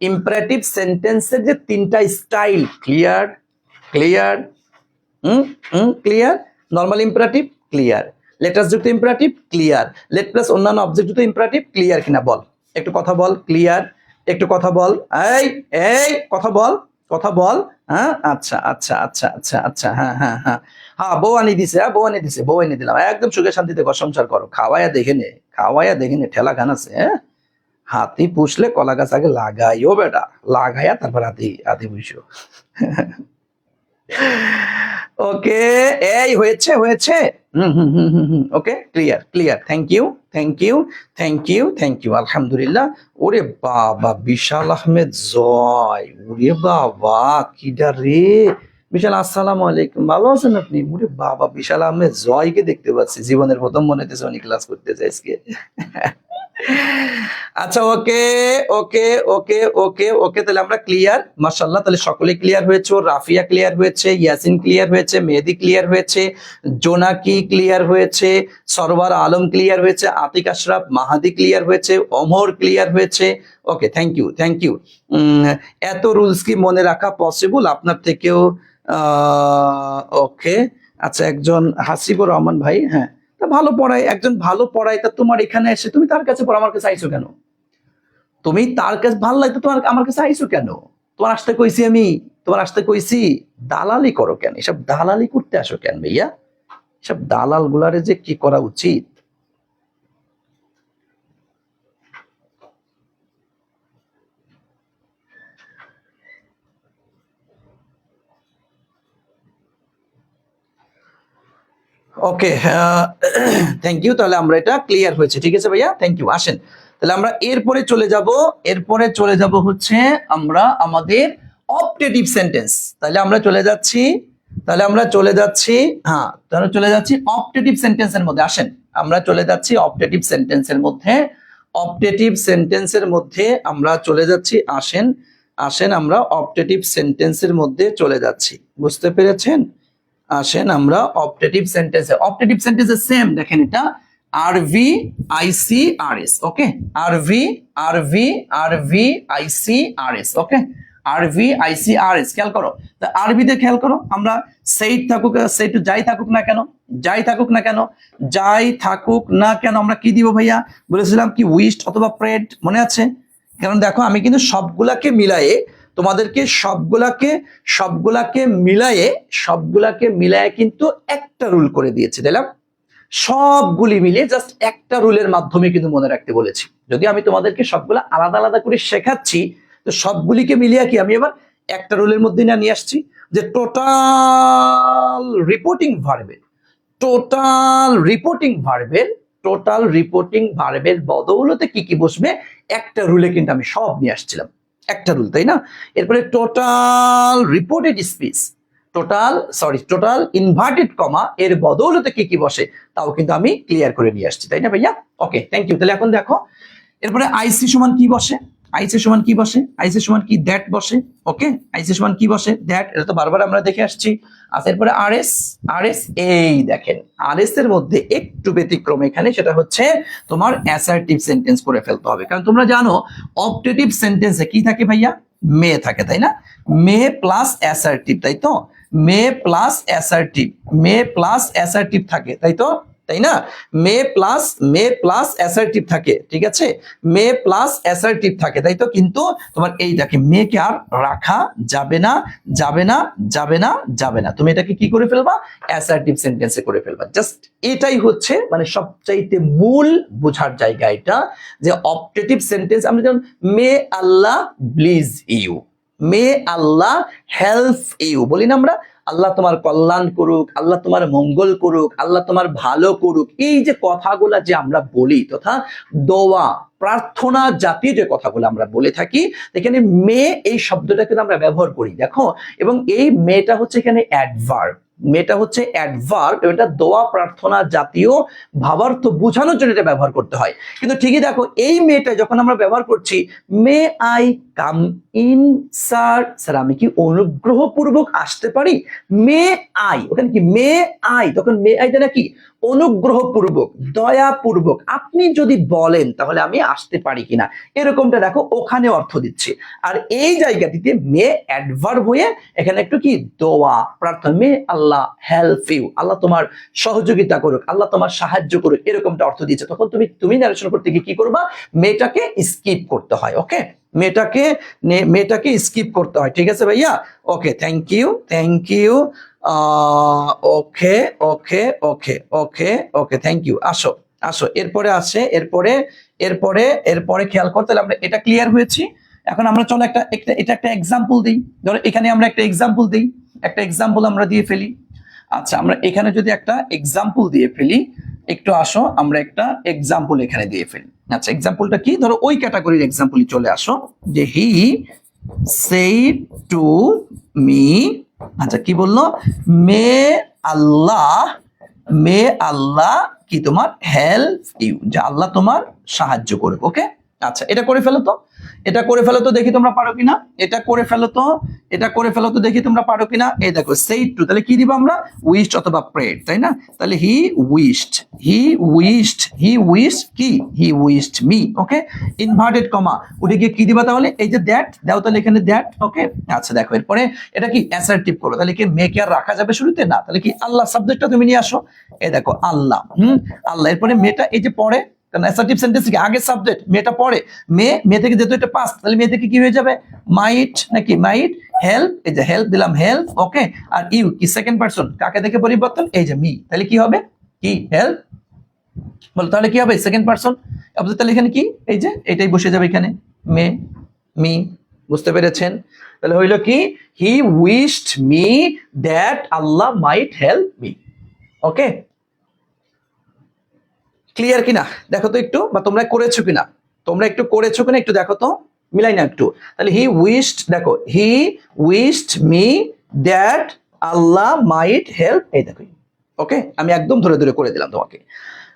Speaker 1: ইম্পারেটিভ সেন্টেন্সের যে তিনটা style, clear? Clear? Clear? Normal imperative clear, letter যুক্ত ইম্পারেটিভ ক্লিয়ার, লেট প্লাস অন্যান্য অবজেক্ট যুক্ত ইম্পারেটিভ ক্লিয়ার কিনা বল, একটু কথা বল। ক্লিয়ার? একটু কথা বল, এই এই কথা বল, কথা বল। হ্যাঁ, আচ্ছা আচ্ছা আচ্ছা আচ্ছা আচ্ছা, হ্যাঁ হ্যাঁ হ্যাঁ হ্যাঁ, বউ আনি দিছে, হ্যাঁ বউ আনি দিছে, বউ এনে দিলাম, একদম সুখে শান্তিতে ঘর সংসার করো। খাওয়াইয়া দেখে নে, খাওয়াইয়া দেখে নে, ঠেলা খান আছে। হ্যাঁ, হাতি পুষলে কলা গাছ আগে লাগাইও বেটা, লাগাইয়া তারপর হাতি হাতি পুষো। ওকে, এই হয়েছে হয়েছে। Okay, clear clear, thank you thank you thank you thank you, আলহামদুলিল্লাহ। ওরে বাবা, বিশাল আহমেদ জয়, ওরে বাবা কিডা রে, বিশাল আসসালামু আলাইকুম, ভালো আছেন আপনি? ওরে বাবা, বিশাল আহমেদ জয়কে দেখতে পাচ্ছি, জীবনের প্রথম মনে হতেছে উনি ক্লাস করতে চাই আজকে। আচ্ছা, ওকে ওকে ওকে ওকে ওকে, তাহলে আমরা ক্লিয়ার, মাশাআল্লাহ। তাহলে সকলে ক্লিয়ার হয়েছে, রাফিয়া ক্লিয়ার হয়েছে, ইয়াসিন ক্লিয়ার হয়েছে, মেহেদি ক্লিয়ার হয়েছে, জোনাকি ক্লিয়ার হয়েছে, সরওয়ার আলম ক্লিয়ার হয়েছে, আতিক আশরাফ মাহাদি ক্লিয়ার হয়েছে, ওমর ক্লিয়ার হয়েছে। ওকে, থ্যাংক ইউ থ্যাংক ইউ। এত রুলস কি মনে রাখা পসিবল আপনার থেকেও? ওকে, আচ্ছা, একজন হাসিবুর রহমান ভাই, হ্যাঁ, ভালো পড়ায়, একজন ভালো পড়ায়, তা তোমার এখানে এসে তুমি তার কাছে পড়ো, আমার কাছে আইছো কেন? তুমি তার কাছে ভালো লাগতো, তোমার আমার কাছে আইছো কেন? তোমার আসতে কইছি আমি, তোমার আসতে কইছি, দালালি করো কেন? এসব দালালি করতে আসো কেন ভাইয়া? সব দালাল গুলারে যে কি করা উচিত। ওকে, থ্যাংক ইউ। তাহলে আমরা এটা ক্লিয়ার হয়েছে, ঠিক আছে ভাইয়া, থ্যাংক ইউ। আসেন তাহলে আমরা এরপরে চলে যাব, এরপরে চলে যাব হচ্ছে আমরা আমাদের অপটেটিভ সেন্টেন্স। তাহলে আমরা চলে যাচ্ছি, তাহলে আমরা চলে যাচ্ছি, হ্যাঁ, তাহলে চলে যাচ্ছি অপটেটিভ সেন্টেন্সের মধ্যে। আসেন, আমরা চলে যাচ্ছি অপটেটিভ সেন্টেন্সের মধ্যে, অপটেটিভ সেন্টেন্সের মধ্যে আমরা চলে যাচ্ছি। আসেন আসেন, আমরা অপটেটিভ সেন্টেন্সের মধ্যে চলে যাচ্ছি, বুঝতে পেরেছেন? আসেন আমরা অপটেটিভ সেন্টেন্সে, অপটেটিভ সেন্টেন্সে সেম দেখেন, এটা আরভি আইসি আরএস। ওকে, আরভি আরভি আরভি আইসি আরএস। ওকে, আরভি আইসি আরএস, খেয়াল করো। তা আরবিতে খেয়াল করো, আমরা সেইট থাকুক, সেইট যাই থাকুক না কেন, যাই থাকুক না কেন, যাই থাকুক না কেন, আমরা কি দিব ভাইয়া? বলেছিলাম কি উইশড অথবা প্রেড, মনে আছে? কারণ দেখো আমি কিন্তু সবগুলাকে মিলায়ে তোমাদেরকে সবগুলাকে মিলায়ে কিন্তু একটা রুল করে দিয়েছি, তাইলাম সবগুলি মিলিয়ে জাস্ট একটা রুলের মাধ্যমে কিন্তু মনে রাখতে বলেছি। যদি আমি তোমাদেরকে সবগুলা আলাদা আলাদা করে শেখাচ্ছি, তো সবগুলিকে মিলিয়ে কি আমি এবার একটা রুলের মধ্যে নিয়ে আসছি, যে টোটাল রিপোর্টিং ভার্বের, টোটাল রিপোর্টিং ভার্বের বদৌলতে কি কি বসবে, একটা রুলে কিন্তু আমি সব নিয়ে আসছিলাম, একটা রুল, তাই না? এরপরে total reported speech, total inverted comma এর বদৌলতে কি কি বসে, তাও কিন্তু আমি ক্লিয়ার করে নিয়ে আসছি, তাই না ভাইয়া? Okay, thank you. তাহলে এখন দেখো, এরপরে আইসি সমান কি বসে, আইসি সমান কি বসে, আইসি সমান কি দ্যাট বসে। ওকে, আইসি সমান কি বসে, দ্যাট, এটা তো বারবার আমরা দেখে আসছি। আচ্ছা, এরপরে আরএস, আরএস, এই দেখেন আরএস এর মধ্যে একটু ব্যতিক্রম এখানে, সেটা হচ্ছে তোমার অ্যাসার্টিভ সেন্টেন্স করে ফেলতে হবে, কারণ তোমরা জানো অপটেটিভ সেন্টেন্সে কি থাকে ভাইয়া? মে থাকে, তাই না? মে প্লাস অ্যাসার্টিভ, তাই তো? মে প্লাস অ্যাসার্টিভ থাকে, তাই তো? তাই না? মে প্লাস অ্যাসার্টিভ থাকে, ঠিক আছে? মে প্লাস অ্যাসার্টিভ থাকে, তাই তো? কিন্তু তোমার এই দেখে মেকে আর রাখা যাবে না, যাবে না, যাবে না, যাবে না, তুমি এটাকে কি করে ফেলবা? অ্যাসার্টিভ সেন্টেন্সে করে ফেলবা। জাস্ট এটাই হচ্ছে মানে সবচাইতে মূল বোঝার জায়গা এটা, যে অপটেটিভ সেন্টেন্স আমরা যেমন may Allah bless you, may Allah help you বলি না আমরা, আল্লাহ তোমার কল্যাণ করুক, আল্লাহ তোমার মঙ্গল করুক, আল্লাহ তোমার ভালো করুক, এই যে কথাগুলা যে আমরা বলি তথা দোয়া প্রার্থনা জাতীয় যে কথাগুলো আমরা বলে থাকি, এখানে মে এই শব্দটা কিন্তু আমরা ব্যবহার করি, দেখো। এবং এই মেটা হচ্ছে এখানে অ্যাডভার্ব, মেটা হচ্ছে অ্যাডভার্ব, এটা দোয়া প্রার্থনা জাতীয় ভাবার্থ বোঝানোর জন্য এটা ব্যবহার করতে হয়। কিন্তু ঠিকই দেখো, এই মেটা যখন আমরা ব্যবহার করছি, may I come in sir, sir আমি কি অনুগ্রহপূর্বক আসতে পারি, মে আই, ওখানে কি মে আই, তখন মে আই দেনা কি অনুগ্রহপূর্বক দয়াপূর্বক আপনি যদি বলেন তাহলে আমি আসতে পারি কিনা, এরকমটা দেখো ওখানে অর্থ দিচ্ছে। আর এই জায়গাটিতে মে অ্যাডভার্ব হয়ে এখানে একটু কি দোয়া প্রার্থনা, মে আল্লাহ হেল্প ইউ, আল্লাহ তোমার সহযোগিতা করুক, আল্লাহ তোমার সাহায্য করুক, এরকমটা অর্থ দিচ্ছে। তখন তুমি ন্যারেশন করতে গিয়ে কি করবা, মেটাকে স্কিপ করতে হয়, ওকে, মেটাকে স্কিপ করতে হয়, ঠিক আছে ভাইয়া? Okay, thank you, thank you. Okay okay okay okay okay, thank you. আসো আসো, এরপরে আসে, এরপরে এরপরে এরপরে খেয়াল করতে হলে আমরা এটা ক্লিয়ার হয়েছি। এখন আমরা চলো এটা একটা এক্সাম্পল দিই। ধরো এখানে আমরা একটা এক্সাম্পল দিই, একটা এক্সাম্পল আমরা দিয়ে ফেলি। আচ্ছা, আমরা এখানে যদি একটা এক্সাম্পল দিয়ে ফেলি, একটু আসো আমরা একটা এক্সাম্পল এখানে দিয়ে ফেলি। আচ্ছা, এক্সাম্পলটা কি, ধরো ওই ক্যাটাগরির এক্সাম্পলই চলে আসো, যে হি said টু মি, আচ্ছা কি বললো, মে আল্লাহ, মে আল্লাহ কি তোমার হেল্প ইউ, যে আল্লাহ তোমার সাহায্য করুক, ওকে। আচ্ছা, এটা করে ফেলো তো, এটা করে ফেলো তো, দেখি তোমরা পারো কিনা, এটা করে ফেলো তো, এটা করে ফেলো তো, দেখি তোমরা পারো কিনা। এই দেখো সেইড টু, তাহলে কি দিব আমরা, উইশড অথবা প্রেড, তাই না? তাহলে he wished, he wished, he wish কি, he wished me, okay. Inverted comma উঠে গিয়ে কি দিবা তাহলে, এই যে দ্যাট দাও, তাহলে এখানে দ্যাট, ওকে। আচ্ছা দেখো, এরপরে এটা কি অ্যাসার্টিভ করো, তাহলে কি মেকে আর রাখা যাবে শুরুতে না, তাহলে কি আল্লাহ সাবজেক্টটা তুমি নিয়ে আসো, এই দেখো আল্লাহ, আল্লাহ, এরপরে মেটা এই যে পরে, কারণ অ্যাসার্টিভ সেন্টেন্স কি আগে সাবজেক্ট, মেটা পরে, মে থেকে যেহেতু এটা পাস্ট, তাহলে মে থেকে কি হয়ে যাবে, মাইট নাকি, মাইট হেল্প, এই যে হেল্প দিলাম, হেল্প, ওকে। আর ইউ কি সেকেন্ড পারসন, কাকে দেখে পরিবর্তন, এই যে মি, তাহলে কি হবে, কি হেল্প, বলো তাহলে কি হবে, সেকেন্ড পারসন। তাহলে এখানে কি, এই যে এটাই বসে যাবে এখানে, মে মি, বুঝতে পেরেছেন? তাহলে হইলো কি, he wished me that Allah might help me, okay. Clear কিনা দেখো তো একটু, বা তোমরা করেছো কিনা, তোমরা একটু করেছো কিনা একটু দেখো তো, মিলাই না একটু। তাহলে হি উইশড, দেখো he wished me that Allah might help, এই দেখো, ওকে। আমি একদম ধরে ধরে করে দিলাম তোমাকে।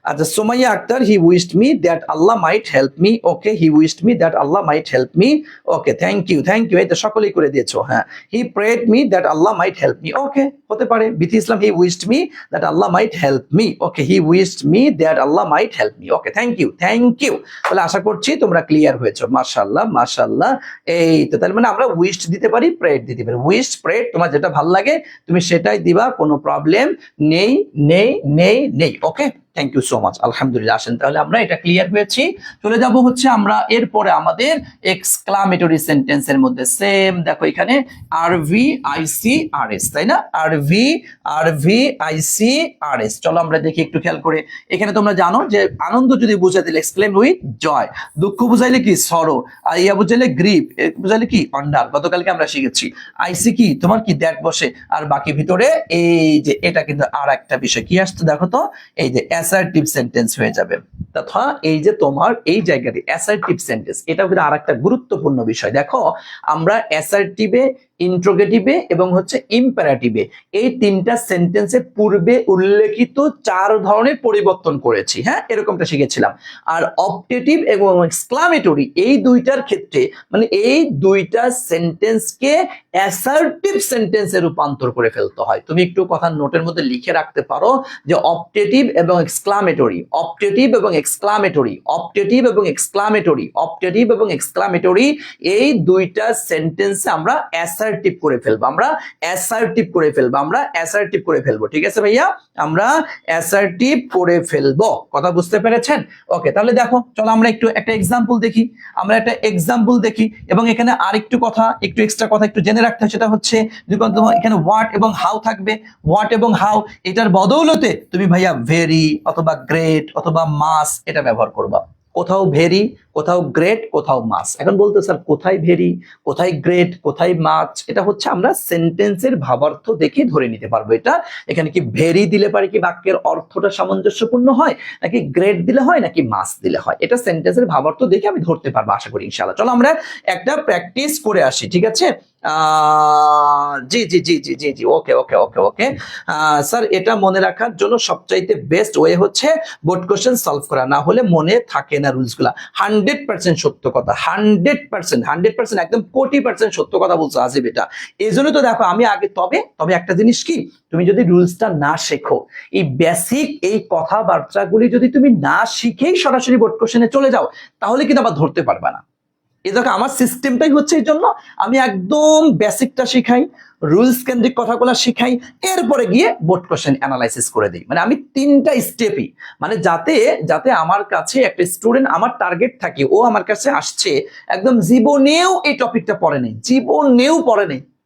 Speaker 1: আচ্ছা, Somaiya Akter, he wished me that Allah might help me, okay, he wished me that Allah might help me, okay, thank you, thank you, এই তো সকলেই করে দিয়েছো, হ্যাঁ। He prayed me that Allah might help me, okay, হতে পারে। Bithi Islam, he wished me that Allah might help me, okay, he wished me that Allah might help me, okay, thank you, thank you. তাহলে আশা করছি তোমরা ক্লিয়ার হয়েছো, মাশাআল্লাহ মাশাআল্লাহ। এই তো, তাহলে মানে আমরা উইশড দিতে পারি, প্রেড দিতে পারি, উইশড প্রেড তোমার যেটা ভালো লাগে তুমি সেটাই দিবা, কোনো প্রবলেম নেই নেই নেই নেই, ওকে। থ্যাংক ইউ সো মাচ, আলহামদুলিল্লাহ। আসেন তাহলে আমরা এটা ক্লিয়ার হয়েছি, চলে যাব হচ্ছে আমরা এরপরে আমাদের এক্সক্লামেটরি সেন্টেন্সের মধ্যে। সেম দেখো এখানে আরভি আইসি আর এস, তাই না, আরভি আইসি আর এস। চলো আমরা দেখি একটু খেয়াল করে। এখানে তোমরা জানো যে আনন্দ যদি বুঝাই দিলে এক্সক্লেম উইথ জয়, দুঃখ বুঝাইলে কি সরো, আর ইয়া বুঝাইলে গ্রিপ, বুঝাইলে কি অন্ডার, গতকালকে আমরা শিখেছি। আইসি কি তোমার কি দ্যাট বসে, আর বাকি ভিতরে এই যে এটা কিন্তু আর একটা বিষয় কি আসছে দেখো তো, এই যে অ্যাসার্টিভ সেন্টেন্স হয়ে যাবে। তথা এই যে তোমার এই জায়গাটি অ্যাসার্টিভ সেন্টেন্স, এটাও কিন্তু আরেকটা গুরুত্বপূর্ণ বিষয়। দেখো আমরা অ্যাসার্টিভে, ইন্ট্রোগেটিভে এবং হচ্ছে ইম্পারেটিভে এই তিনটা সেন্টেন্সের পূর্বে উল্লেখিত 4 ধরনের পরিবর্তন করেছি, হ্যাঁ, এরকমটা শিখেছিলাম। আর অবজেক্টিভ এবং এক্সক্লামেটরি এই দুইটার ক্ষেত্রে মানে এই দুইটা সেন্টেন্সকে অ্যাসার্টিভ সেন্টেন্সে রূপান্তর করে ফেলতে হয়। তুমি একটু কথা নোটের মধ্যে লিখে রাখতে পারো যে অবজেক্টিভ এবং এক্সক্লামেটরি, অবজেক্টিভ এবং এক্সক্লামেটরি, অবজেক্টিভ এবং এক্সক্লামেটরি, অবজেক্টিভ এবং এক্সক্লামেটরি এই দুইটা সেন্টেন্সে আমরা অ্যাসার্টিভ করে ফেলবো, আমরা অ্যাসার্টিভ করে ফেলবো, আমরা অ্যাসার্টিভ করে ফেলবো, ঠিক আছে ভাইয়া, আমরা অ্যাসার্টিভ করে ফেলবো। কথা বুঝতে পেরেছেন? ওকে, তাহলে দেখো চলো আমরা একটু একটা এক্সাম্পল দেখি, আমরা একটা এক্সাম্পল দেখি। এবং এখানে আরেকটু কথা, একটু এক্সট্রা কথা একটু জেনে রাখতে হয়, সেটা হচ্ছে এখানে হোয়াট এবং হাউ থাকবে। হোয়াট এবং হাউ এটার বদৌলতে তুমি ভাইয়া ভেরি অথবা গ্রেট অথবা মাস এটা ব্যবহার করবা। কোথাও ভেরি, কোথাও গ্রেট, কোথাও মাছ। এখন বলতে স্যার কোথায় ভেরি, কোথায় গ্রেট, কোথায় মাছ, এটা হচ্ছে আমরা সেন্টেন্সের ভাবার্থ দেখে ধরে নিতে পারবো। এটা এখানে কি ভেরি দিলে পারে কি বাক্যের অর্থটা সামঞ্জস্যপূর্ণ হয়, নাকি গ্রেট দিলে হয়, নাকি মাছ দিলে হয়, এটা সেন্টেন্সের ভাবার্থ দেখে আমি ধরতে পারবো আশা করি ইনশাআল্লাহ। চলো আমরা একটা প্র্যাকটিস করে আসি, ঠিক আছে? জি জি জি জি জি জি, ওকে ওকে ওকে ওকে। স্যার এটা মনে রাখার জন্য সবচাইতে বেস্ট ওয়ে হচ্ছে বোর্ড কোশ্চেন সলভ করা, না হলে মনে থাকে না রুলস গুলা। 100% সত্য কথা, 100% একদম কোটি পার্সেন্ট সত্য কথা বলছো আজিব এটা। এই জন্য তো দেখো আমি আগে তবে একটা জিনিস কি, তুমি যদি রুলসটা না শেখো, এই বেসিক এই কথাবার্তাগুলি যদি তুমি না শিখেই সরাসরি বোর্ড কোশ্চেনে চলে যাও, তাহলে কিন্তু আবার ধরতে পারবা না। এই দেখো আমার সিস্টেমটাই হচ্ছে এই জন্য আমি একদম বেসিকটা শিখাই, রুলস কেন্দ্রিক কথাগুলো শিখাই, এরপরে গিয়ে বোর্ড কোশ্চেন অ্যানালাইসিস করে দিই। মানে আমি 3টা স্টেপই, মানে যাতে আমার কাছে একটা স্টুডেন্ট, আমার টার্গেট থাকে ও আমার কাছে আসছে একদম জীবনেও এই টপিকটা পড়ে নেই,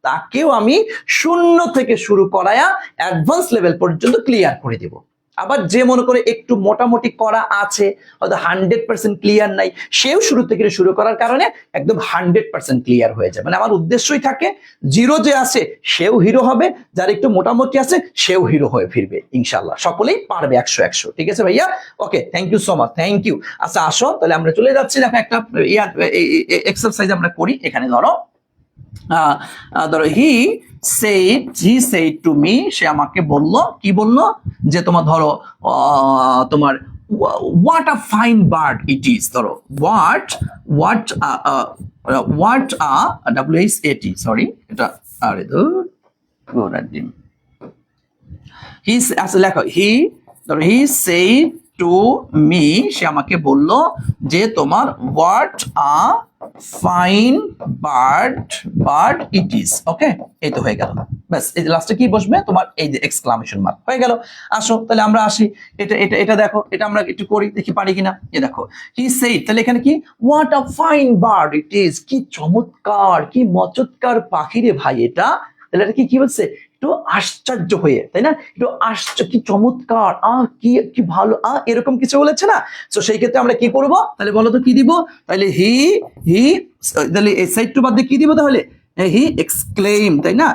Speaker 1: তাকেও আমি 0 থেকে শুরু করায়া অ্যাডভান্স লেভেল পর্যন্ত ক্লিয়ার করে দেব। আবার যে মনে করে একটু মোটামুটি করা আছে, হয়তো 100% ক্লিয়ার নাই, সেও শুরু থেকে শুরু করার কারণে একদম 100% ক্লিয়ার হয়ে যায়। মানে আমার উদ্দেশ্যই থাকে 0 যে আছে সেও হিরো হবে, যার একটু মোটামুটি আছে সেও হিরো হয়ে ফিরবে ইনশাআল্লাহ। সকলেই পারবে 100। ঠিক আছে ভাইয়া, okay, thank you so much, thank you. আচ্ছা আসো তাহলে আমরা চলে যাচ্ছি, দেখো একটা এক্সারসাইজ আমরা করি। এখানে ধরো হি সেইড টু মি, সে আমাকে বলল, কি বললো, যে তোমার ধরো তোমার what a fine bird it is, ধরো what WHAT, সরি এটা আরে দূর লেখো হি সেইড টু মি, সে আমাকে বলল যে তোমার what a fine bird it is, ওকে, এই তো হয়ে গেল। ব্যাস, এই যে লাস্টে কি বসবে তোমার, এই যে এক্সক্লামেশন মার্ক হয়ে গেল। আসো তাহলে আমরা আসি, এটা দেখো, এটা আমরা একটু করি দেখি পারি কিনা। এ দেখো হি সেইড, তাহলে এখানে কি what a fine bird it is, কি চমৎকার, কি মচৎকার পাখি রে ভাই এটা। তাহলে এটা কি বলছে, একটু আশ্চর্য হয়ে, তাই না, একটু আশ্চর্য, কি চমৎকার, কি ভালো, এরকম কিছু বলেছে না। তো সেই ক্ষেত্রে আমরা কি করব, তাহলে বলো তো কি দিব, তাহলে হি তাহলে এই সাইড টু বাদ দিয়ে কি দিব, তাহলে হি এক্সক্লেইম, তাই না,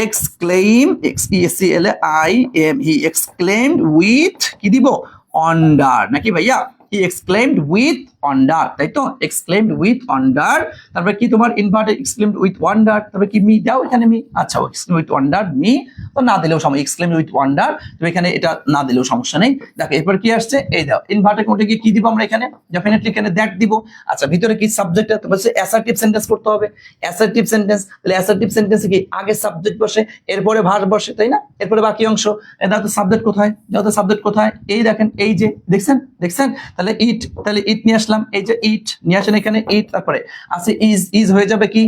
Speaker 1: এক্সক্লেইম EXCLAIM, হি এক্সক্লেইমড উইথ কি দিব, ওয়ান্ডার, নাকি ভাইয়া, হি এক্সক্লেইমড উইথ ওয়ান্ডার, তাই তো, এক্সক্লেইমড উইথ ওয়ান্ডার। তারপরে কি তোমার ইনভার্টেড এক্সক্লেইমড উইথ ওয়ান্ডার, তারপরে কি মি দাও এখানে মি, আচ্ছা এক্সক্লেইমড উইথ ওয়ান্ডার মি, তো না দিলেও সমস্যা, এক্সক্লেইমড উইথ ওয়ান্ডার, তো এখানে এটা না দিলেও সমস্যা নেই। দেখো এরপর কি আসছে, এই দাও ইনভার্টেড কোটে কি দিব আমরা এখানে, ডেফিনেটলি এখানে দ্যাট দিব। আচ্ছা ভিতরে কি সাবজেক্ট, তো বলছে অ্যাসার্টিভ সেন্টেন্স করতে হবে, অ্যাসার্টিভ সেন্টেন্স, তাহলে অ্যাসার্টিভ সেন্টেন্সে কি আগে সাবজেক্ট বসে, এরপরে ভার্ব বসে, তাই না, এরপরে বাকি অংশ। দাও তো সাবজেক্ট কোথায়, সাবজেক্ট কোথায়, এই দেখেন, এই যে দেখছেন, তাহলে তাহলে ইট নিয়ে আসলাম, এই যে ইট নিয়ে আসেন এখানে, ইট, তারপরে আছে ইজ হয়ে যাবে কি,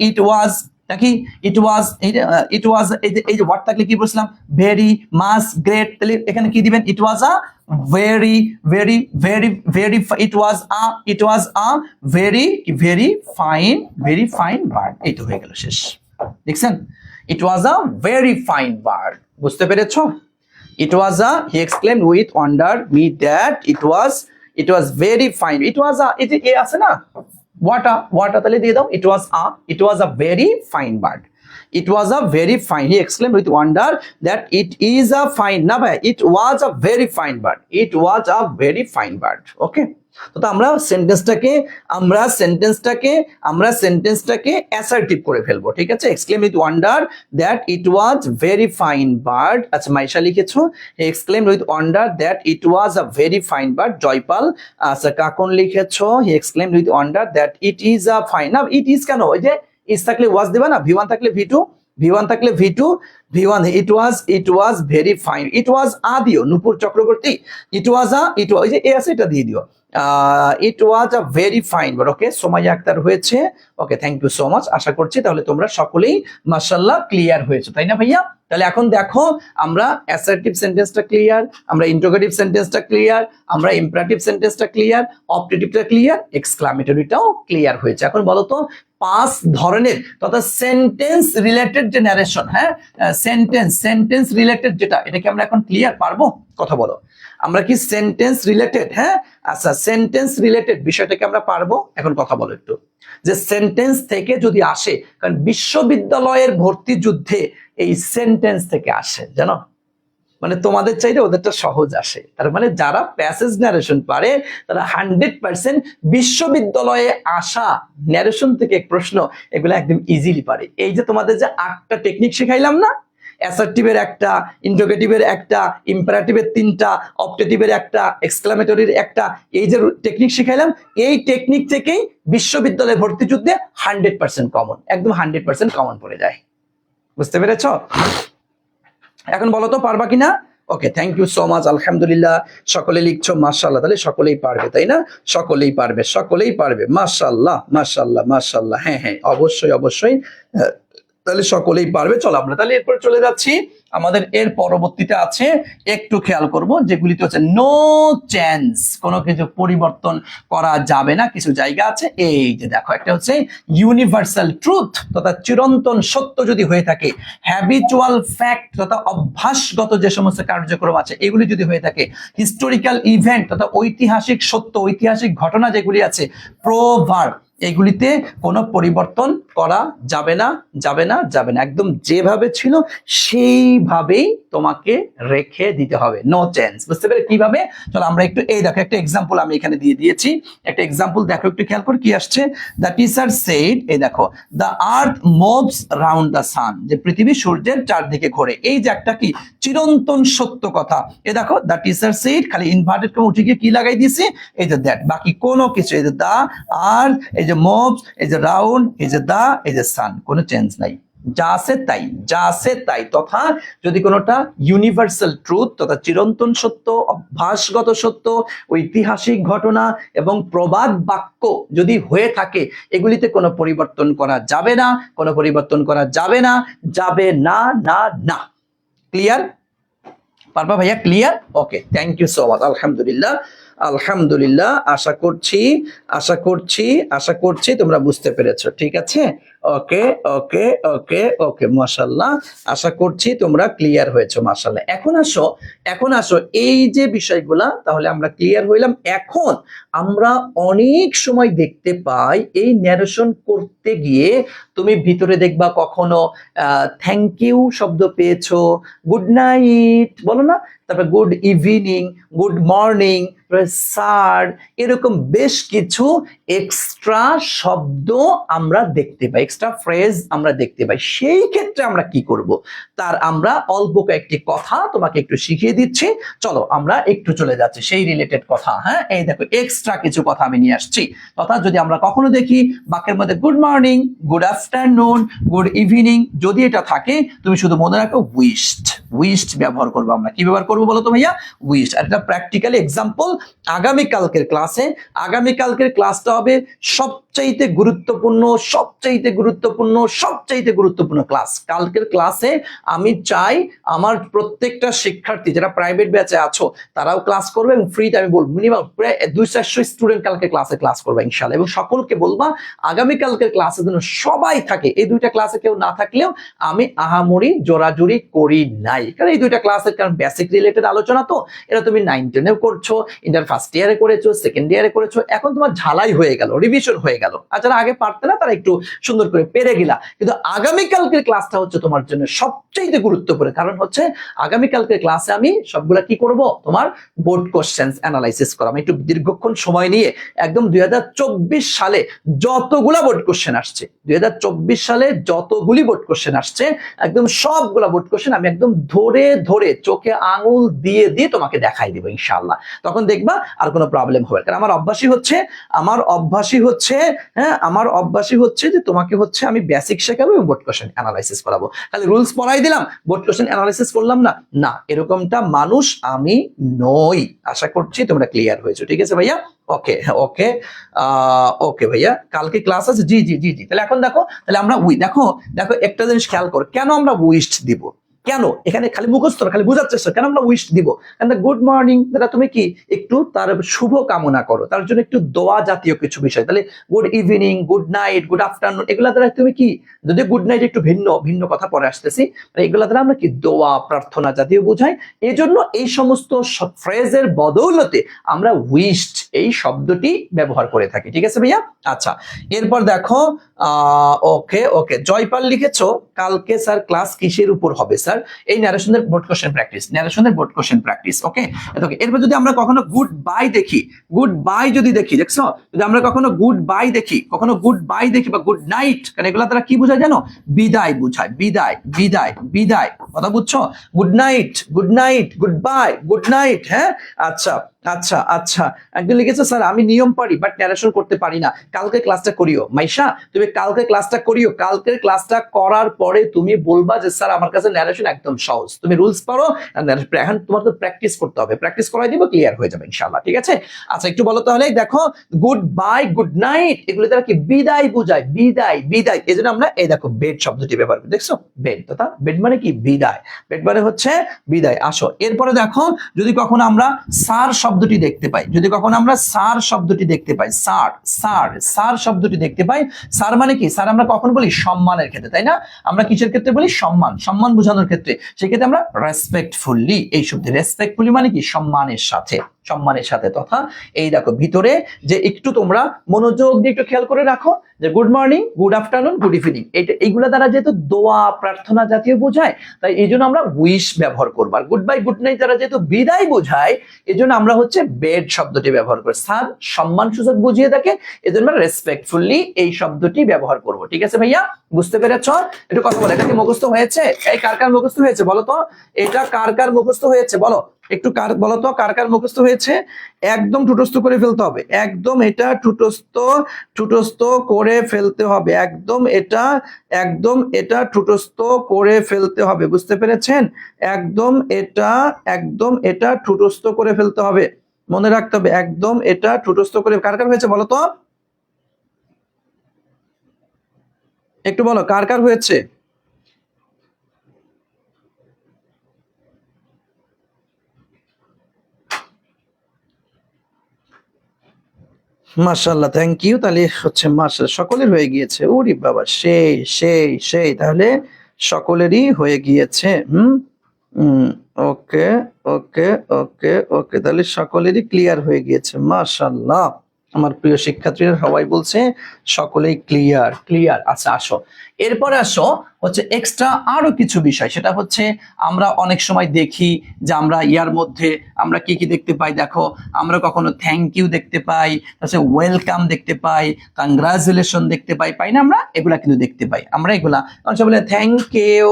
Speaker 1: ইট ওয়াজ, নাকি ইট ওয়াজ, এই যে ওয়ার্ড থাকলে কি বলছিলাম, ভেরি, মাস, গ্রেট, তাহলে এখানে কি দিবেন, ইট was a very it was a very fine bird, এই তো হয়ে গেল, শেষ। দেখছেন, it was a very fine bird, বুঝতে পেরেছো? he exclaimed with wonder me that it was very fine, it was a, এই যে এ আছে না, what a তাহলে দিয়ে দাও, it was a very fine bird, it was a very fine, he exclaimed with wonder that it is a fine, না ভাই, it was a very fine bird, it was a very fine bird, okay। তো আমরা সেন্টেন্সটাকে অ্যাসার্টিভ করে ফেলবো, ঠিক আছে, exclaim with wonder that it was very fine bird. আচ্ছা মাইশা লিখেছো, exclaim with wonder that it was a very fine bird. Joypal, আচ্ছা কাকন লিখেছো, he exclaim with wonder that it is a fine, না ইট ইজ কেন, ওই যে ইজ থাকলে ওয়াজ দেবা না, V1 থাকলে V1 থাকলে V1, it was very fine, it was আ দিও, নূপুর চক্রবর্তী, it was ওই যে এ আছে এটা দিয়ে দিও, it was a very fine bird, ওকে। সোমাইয়া আক্তার হয়েছে, ওকে, থ্যাংক ইউ সো মাচ। আশা করছি তাহলে তোমরা সকলেই মাশাআল্লাহ ক্লিয়ার হয়েছো, তাই না ভাইয়া? তাহলে এখন দেখো আমরা অ্যাসার্টিভ সেন্টেন্সটা ক্লিয়ার, আমরা ইন্টারোগেটিভ সেন্টেন্সটা ক্লিয়ার, আমরা ইম্পারেটিভ সেন্টেন্সটা ক্লিয়ার, অবজেক্টিভটা ক্লিয়ার, এক্সক্লামেটরিটাও ক্লিয়ার হয়েছে। এখন বলো তো 5 ধরনের তথা সেন্টেন্স রিলেটেড যে ন্যারেশন, হ্যাঁ সেন্টেন্স রিলেটেড যেটা, এটা কি আমরা এখন ক্লিয়ার পারবো? কথা বলো, আমরা কি সেন্টেন্স রিলেটেড? হ্যাঁ, আচ্ছা, সেন্টেন্স রিলেটেড বিষয়টাকে আমরা পারবো। এখন কথা বলো একটু, যে সেন্টেন্স থেকে যদি আসে, কারণ বিশ্ববিদ্যালয়ের ভর্তি যুদ্ধে এই সেন্টেন্স থেকে আসে, জানো, মানে তোমাদের চাইতে ওদেরটা সহজ আসে। তার মানে যারা প্যাসেজ ন্যারেশন পারে তারা 100% বিশ্ববিদ্যালয়ে আসা ন্যারেশন থেকে প্রশ্ন এগুলো একদম ইজিলি পারে। এই যে তোমাদের যে 8টা টেকনিক শেখাইলাম না, অ্যাসার্টিভের একটা, ইন্টারোগেটিভের একটা, ইম্পারেটিভের 3টা, অপটেটিভের একটা, এক্সক্লামেটরির একটা, এই যে টেকনিক শিখাইলাম, এই টেকনিক থেকেই বিশ্ববিদ্যালয়ে ভর্তি যুদ্ধে 100% কমন, একদম 100% কমন পড়ে যায়। বুঝতে পেরেছ? এখন বলো তো পারবা কিনা? ওকে, থ্যাংক ইউ সো মাচ, আলহামদুলিল্লাহ, সকলে লিখছো মাশাআল্লাহ, তাহলে সকলেই পারবে, তাই না? সকলেই পারবে, সকলেই পারবে, মাশাআল্লাহ মাশাআল্লাহ মাশাআল্লাহ। হ্যাঁ হ্যাঁ, অবশ্যই অবশ্যই, তাহলে সকলেই পারবে। চলো আমরা তাহলে এরপর চলে যাচ্ছি, আমাদের এর পরবর্তীতে আছে, একটু খেয়াল করব, যেগুলিতে হচ্ছে নো চেঞ্জ, কোনো কিছু পরিবর্তন করা যাবে না। কিছু জায়গা আছে, এই যে দেখো, একটা হচ্ছে ইউনিভার্সাল ট্রুথ তথা চিরন্তন সত্য যদি হয়ে থাকে, হ্যাবিচুয়াল ফ্যাক্ট তথা অভ্যাসগত যে সমস্ত কার্যক্রম আছে এগুলি যদি হয়ে থাকে, হিস্টোরিক্যাল ইভেন্ট তথা ঐতিহাসিক সত্য, ঐতিহাসিক ঘটনা যেগুলি আছে, প্রোভার্ব, এগুলিতে কোনো পরিবর্তন করা যাবে না, যাবে না, যাবে না, একদম যেভাবে ছিল সেইভাবেই তোমাকে রেখে দিতে হবে, নো চেঞ্জ। বুঝতে পেরে কিভাবে? চলো আমরা একটু, এই দেখো একটা এক্সাম্পল আমি এখানে দিয়ে দিয়েছি, একটা এক্সাম্পল দেখো, একটু খেয়াল করে কি আসছে। দ্য টিচার সেইড, এই দেখো, the earth moves round the sun, যে পৃথিবী সূর্যের চারদিকে ঘোরে, এই যে একটা কি চিরন্তন সত্য কথা। এই দেখো, দ্য টিচার সেইড, খালি ইনভার্টেড কমা উঠে গিয়ে কি লাগাই দিয়েছি, এই যে দ্যাট, বাকি কোনো কিছু, এই যে দা, আর এই যে মুভস, এই যে রাউন্ড, এই যে দা, এই যে সান, কোনো চেঞ্জ নাই, যা আছে তাই, যা আছে তাই। তথা যদি কোনোটা ইউনিভার্সাল ট্রুথ তথা চিরন্তন সত্য, অভ্যাসগত সত্য, ঐতিহাসিক ঘটনা এবং প্রবাদ বাক্য যদি হয়ে থাকে, এগুলিতে কোনো পরিবর্তন করা যাবে না, কোনো পরিবর্তন করা যাবে না, যাবে না, না না। ক্লিয়ার? পারবা ভাইয়া? Clear? Okay, thank you so much, আলহামদুলিল্লাহ আলহামদুলিল্লাহ, আশা করছি আশা করছি আশা করছি তোমরা বুঝতে পেরেছো। ঠিক আছে, ওকে ওকে ওকে ওকে, মাশাআল্লাহ, আশা করছি তোমরা ক্লিয়ার হয়েছো, মাশাআল্লাহ। এখন আসো এই যে বিষয়গুলা, তাহলে আমরা ক্লিয়ার হইলাম। এখন আমরা অনেক সময় দেখতে পাই এই ন্যারেশন করতে গিয়ে তুমি ভিতরে দেখবা কখনো থ্যাংক ইউ শব্দ পেয়েছো, গুড নাইট বলো না, তারপর good evening, good morning, sir, এরকম বেশ কিছু এক্সট্রা শব্দ আমরা দেখতে পাই, এক্সট্রা ফ্রেজ আমরা দেখতে পাই। সেই ক্ষেত্রে আমরা কি করব, তার আমরা অল্প কয়েকটি কথা তোমাকে একটু শিখিয়ে দিচ্ছি। চলো আমরা একটু চলে যাচ্ছি সেই রিলেটেড কথা। হ্যাঁ, এই দেখো এক্সট্রা কিছু কথা আমি নিয়ে আসছি। তথা যদি আমরা কখনো দেখি বাক্যের মধ্যে good morning, good afternoon, good evening যদি এটা থাকে, তুমি শুধু মনে রাখো উইশড, উইশড ব্যবহার করবো। আমরা কি ব্যবহার করবো বলো তো ভাইয়া? উইশড। আর এটা প্র্যাকটিক্যালি এক্সাম্পল আগামীকালকের ক্লাসে, আগামীকালকের ক্লাসটা হবে সবচাইতে গুরুত্বপূর্ণ, সবচাইতে গুরুত্বপূর্ণ, সবচাইতে গুরুত্বপূর্ণ ক্লাস। কালকের ক্লাসে আমি চাই আমার প্রত্যেকটা শিক্ষার্থী যারা প্রাইভেট ব্যাচে আছো তারাও ক্লাস করবে, এবং ফ্রিতে আমি বলবো মিনিমাম প্রায় 200-400 স্টুডেন্ট কালকে ক্লাসে ক্লাস করবে ইনশাআল্লাহ। এবং সকলকে বলবা আগামীকালকের ক্লাসের জন্য সবাই থাকে। এই দুইটা ক্লাসে কেউ না থাকলেও আমি আহামরি জোরাজুরি করি নাই, কারণ এই দুইটা ক্লাসের কারণ বেসিক রিলেটেড আলোচনা, তো এটা তুমি 9-10-এও করছো, ইন্টার ফার্স্ট ইয়ারে করেছো, সেকেন্ড ইয়ারে করেছো, এখন তোমার ঝালাই হয়ে গেল, রিভিশন হয়ে গেল। আর যারা আগে পারতে না তারা একটু সুন্দর করে পেরে গেলা। কিন্তু আগামীকালকের ক্লাসটা হচ্ছে তোমার জন্য সবচেয়ে গুরুত্বপূর্ণ, কারণ হচ্ছে আগামীকালকের ক্লাসে আমি সবগুলা কি করব, তোমার বোর্ড কোশ্চেন্স অ্যানালাইসিস করা। আমি একটু দীর্ঘক্ষণ সময় নিয়ে একদম 2024 সালে যতগুলা বোর্ড কোশ্চেন আসছে, 2024 সালে যতগুলি বোর্ড কোশ্চেন আসছে, একদম সবগুলা বোর্ড কোশ্চেন আমি একদম ধরে ধরে চোখে আঙুল দিয়ে দিয়ে তোমাকে দেখাই দিব ইনশাআল্লাহ। তখন দেখবা আর কোনো প্রবলেম হবে, কারণ আমার অভ্যাসই হচ্ছে যে তোমাকে হচ্ছে আমি বেসিক শেখাবো এবং বোর্ড কোশ্চেন অ্যানালাইসিস করাবো। খালি রুলস পড়াই দিলাম, বোর্ড কোশ্চেন অ্যানালাইসিস করলাম না, না, এরকমটা মানুষ আমি নই। আশা করছি তোমরা ক্লিয়ার হয়েছো। ঠিক আছে ভাইয়া? ওকে ওকে ওকে ভাইয়া, কালকে ক্লাস আছে? জি জি জি জি। তাহলে এখন দেখো, তাহলে আমরা দেখো একটা জিনিস খেয়াল করো, কেন আমরা উইশড দিব। কেন এখানে খালি মুখস্থ খালি বোঝার চেষ্টা, কেন আমরা উইশ দিব? কারণ গুড মর্নিং দ্বারা তুমি কি একটু তার শুভ কামনা করো, তার জন্য একটু দোয়া জাতীয় কিছু বিষয়। তাহলে good evening, good night, good afternoon, এগুলা দ্বারা তুমি কি, যদি গুড নাইট একটু ভিন্ন ভিন্ন কথা পরে আসতেছি, এগুলা দ্বারা আমরা কি দোয়া প্রার্থনা জাতীয় বোঝাই। এই জন্য এই সমস্ত ফ্রেজের বদৌলতে আমরা উইশড এই শব্দটি ব্যবহার করে থাকি। ঠিক আছে ভাইয়া? আচ্ছা, এরপর দেখো ওকে ওকে জয়পাল লিখেছো কালকে স্যার ক্লাস কিসের উপর হবে স্যার? এই ন্যারেশনের বোর্ড কোশ্চেন প্র্যাকটিস, ন্যারেশনের বোর্ড কোশ্চেন প্র্যাকটিস। ওকে, এরপর যদি আমরা কখনো গুড বাই দেখি, গুড বাই যদি দেখি, দেখছো, যদি আমরা কখনো গুড বাই দেখি, কখনো গুড বাই দেখি বা গুড নাইট, কারণ এগুলা তারা কি বোঝায় জানো? বিদায় বোঝায়, বিদায় বিদায় বিদায়, কথা বুঝছো? Good night, good night, good bye, good night. হ্যাঁ, আচ্ছা আচ্ছা আচ্ছা, একজন লিখেছে স্যার আমি নিয়ম পারি বাট ন্যারেশন করতে পারি না, কালকে ক্লাসটা করিও। মাইশা, তুমি কালকে ক্লাসটা করিও, কালকের ক্লাসটা করার পরে তুমি বলবা যে স্যার আমার কাছে ন্যারেশন একদম সহজ, তুমি রুলস পারো, এখন তোমার তো প্র্যাকটিস করতে হবে, প্র্যাকটিস করাই দিব, ক্লিয়ার হয়ে যাবে ইনশাআল্লাহ। ঠিক আছে? আচ্ছা, একটু বলো তাহলে। দেখো গুড বাই, গুড নাইট, এগুলো দ্বারা কি বিদায় বোঝায়, বিদায় বিদায়। এই জন্য আমরা এই দেখো বেড শব্দটি ব্যবহার করি, দেখছো? বেড, তথা বেড মানে কি বিদায়, বেড মানে হচ্ছে বিদায়। আসো এরপরে দেখো, যদি কখনো আমরা স্যার শব্দটি দেখতে পাই, যদি কখনো আমরা স্যার শব্দটি দেখতে পাই, স্যার স্যার স্যার শব্দটি দেখতে পাই, স্যার মানে কি? স্যার আমরা কখন বলি? সম্মানের ক্ষেত্রে, তাই না? আমরা কিসের ক্ষেত্রে বলি? সম্মান, সম্মান বোঝানোর ক্ষেত্রে। সেক্ষেত্রে আমরা রেসপেক্টফুলি এই শব্দ, রেসপেক্টফুলি মানে কি? সম্মানের সাথে, সম্মানের সাথে। তথা এই দেখো ভিতরে যে একটু তোমরা মনোযোগ দিয়ে একটু খেয়াল করে রাখো যে good morning, good afternoon, good evening, এইগুলা দ্বারা যেহেতু দোয়া প্রার্থনা জাতীয় বোঝায়, তাই এই জন্য আমরা উইশ ব্যবহার করবো। আর গুড বাই, গুড নাইট দ্বারা যেহেতু বিদায় বোঝায়, এই জন্য আমরা হচ্ছে বেড শব্দটি ব্যবহার করি। স্যার সম্মান সূচক বুঝিয়ে থাকে, এই জন্য আমরা রেসপেক্টফুলি এই শব্দটি ব্যবহার করব। ঠিক আছে ভাইয়া? বুঝতে পেরেছ? একটু কথা বলো, এটা কি মুখস্থ হয়েছে? এই কার কার মুখস্থ হয়েছে বলো তো? এটা কার কার মুখস্থ হয়েছে বলো? একটু কার বলো তো, কার কার মুখস্থ হয়েছে? একদম ঠুটস্থ করে ফেলতে হবে, একদম এটা ঠুটস্থ করে ফেলতে হবে, একদম এটা ঠুটস্থ করে ফেলতে হবে। বুঝতে পেরেছেন? একদম এটা ঠুটস্থ করে ফেলতে হবে, মনে রাখতে হবে, একদম এটা ঠুটস্থ করে। কার কার হয়েছে বলো তো? একটু বলো কার কার হয়েছে? মাশাআল্লাহ, থ্যাংক ইউ। তাহলে হচ্ছে মাশাআল্লাহ সকলের হয়ে গিয়েছে। ওরে বাবা, সেই সেই সেই, তাহলে সকলেরই হয়ে গিয়েছে। ওকে ওকে ওকে ওকে, তাহলে সকলেরই ক্লিয়ার হয়ে গিয়েছে। মাশাআল্লাহ, আমার প্রিয় শিক্ষার্থীরা সবাই বলছে সকলেই ক্লিয়ার ক্লিয়ার। আচ্ছা আসো, এরপরে আসো হচ্ছে এক্সট্রা আরো কিছু বিষয়, সেটা হচ্ছে আমরা অনেক সময় দেখি যে আমরা ইয়ার মধ্যে আমরা কি কি দেখতে পাই। দেখো আমরা কখনো থ্যাংক ইউ দেখতে পাই, তারপরে ওয়েলকাম দেখতে পাই, কংগ্রাচুলেশন দেখতে পাই, পাই না আমরা? এগুলা কিন্তু দেখতে পাই আমরা। এগুলা অনেক বলে thank you,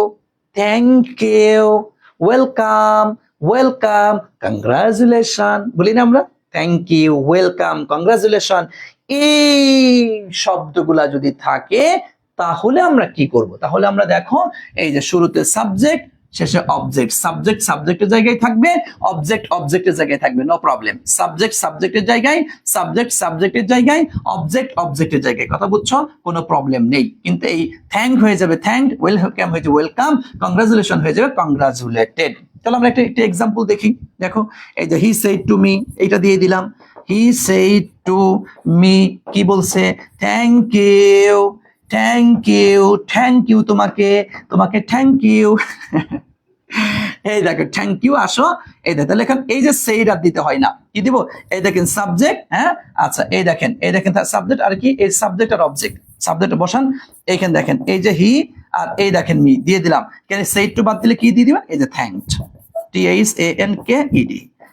Speaker 1: thank you, welcome, welcome, congratulation, বলি না আমরা? থ্যাংক ইউ, ওয়েলকাম, কংগ্রাচুলেশন, এই শব্দগুলা যদি থাকে তাহলে আমরা কি করব? তাহলে আমরা দেখো এই যে শুরুতে সাবজেক্ট, শেষে অবজেক্ট, সাবজেক্ট সাবজেক্টের জায়গায় থাকবে, অবজেক্ট অবজেক্টের জায়গায় থাকবে, নো প্রবলেম। সাবজেক্ট সাবজেক্টের জায়গায়, সাবজেক্ট সাবজেক্টের জায়গায়, অবজেক্ট অবজেক্টের জায়গায়, কথা বুঝছো? কোনো প্রবলেম নেই। কিন্তু এই থ্যাংক হয়ে যাবে থ্যাঙ্কড, ওয়েলকাম হয়ে যাবে ওয়েলকাম, কংগ্রাচুলেশন হয়ে যাবে কংগ্রাচুলেটেড। চলো আমরা একটা এক্সাম্পল দেখি। দেখো এই যে হি সেড টু মি, এইটা দিয়ে দিলাম। হি সেড টু মি, কি বলছে? Thank you, thank you, thank you তোমাকে, তোমাকে থ্যাংক ইউ। এই দেখো থ্যাংক ইউ, আসো এই দেখেন, তাহলে এখন এই যে সেইড আর দিতে হয় না, কি দিব? এই দেখেন সাবজেক্ট, হ্যাঁ আচ্ছা এই দেখেন তার সাবজেক্ট আর কি, এই সাবজেক্ট আর অবজেক্ট, সাবজেক্ট বসান। এইখানে দেখেন এই যে হি, আর এই দেখেন মি দিয়ে দিলাম। কেন সেইড টু বাদ দিলে কি দিয়ে দিবেন? এই যে থ্যাঙ্কড, THANKED,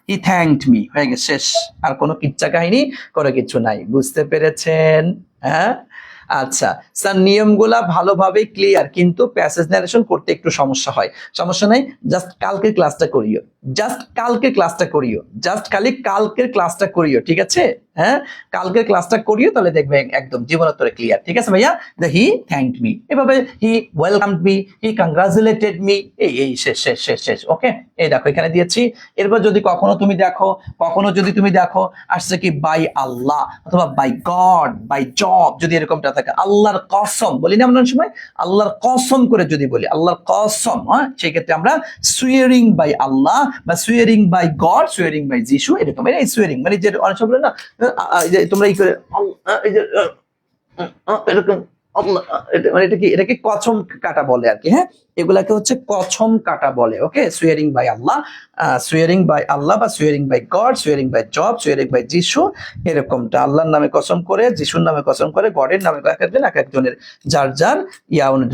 Speaker 1: হি থ্যাঙ্কড মি, হয়ে গেছে, শেষ। আর কোনো কিচ্ছা কাহিনী কোনো কিছু নাই। বুঝতে পেরেছেন? হ্যাঁ আচ্ছা স্যার, নিয়মগুলা ভালোভাবে ক্লিয়ার, কিন্তু প্যাসেজ ন্যারেশন করতে একটু সমস্যা হয়। সমস্যা নাই, জাস্ট কালকে ক্লাসটা করিও, জাস্ট কালকে ক্লাসটা করিও, জাস্ট খালি কালকের ক্লাসটা করিও, ঠিক আছে? হ্যাঁ, কালকের ক্লাসটা করিও, তাহলে দেখবে একদম জীবনোত্তরে ক্লিয়ার। ঠিক আছে ভাইয়া? হি থ্যাঙ্কড মি, এভাবে হি ওয়েলকামড মি, হি কংগ্রাচুলেটেড মি, এই শেষ শেষ শেষ শেষ। ওকে, এই দেখো এখানে দিয়েছি। এরপর যদি কখনো তুমি দেখো আসছে কি বাই আল্লাহ অথবা বাই গড, বাই জব, যদি এরকমটা থাকে, আল্লাহর কসম বলি না আমরা অনেক সময়, আল্লাহর কসম করে যদি বলি আল্লাহর কসম, হ্যাঁ, সেই ক্ষেত্রে আমরা সুয়ারিং বাই আল্লাহ বা swearing by God, swearing by যিশু, এরকম। এই সুয়ারিং মানে যে অনেক সময় বলে না, তোমরা এই করে এই যে এরকম মানে এটাকে কসম কাটা বলে আর কি। হ্যাঁ, এগুলাকে হচ্ছে কসম কাটা বলে। ওকে, সুয়ারিং বাই আল্লাহ, সুয়ারিং বাই আল্লাহ বা swearing by God, swearing by Jove, swearing by যিশু, এরকমটা আল্লাহর নামে কসম করে, যিশুর নামে কসম করে, গডের নামে এক একজনের যার যার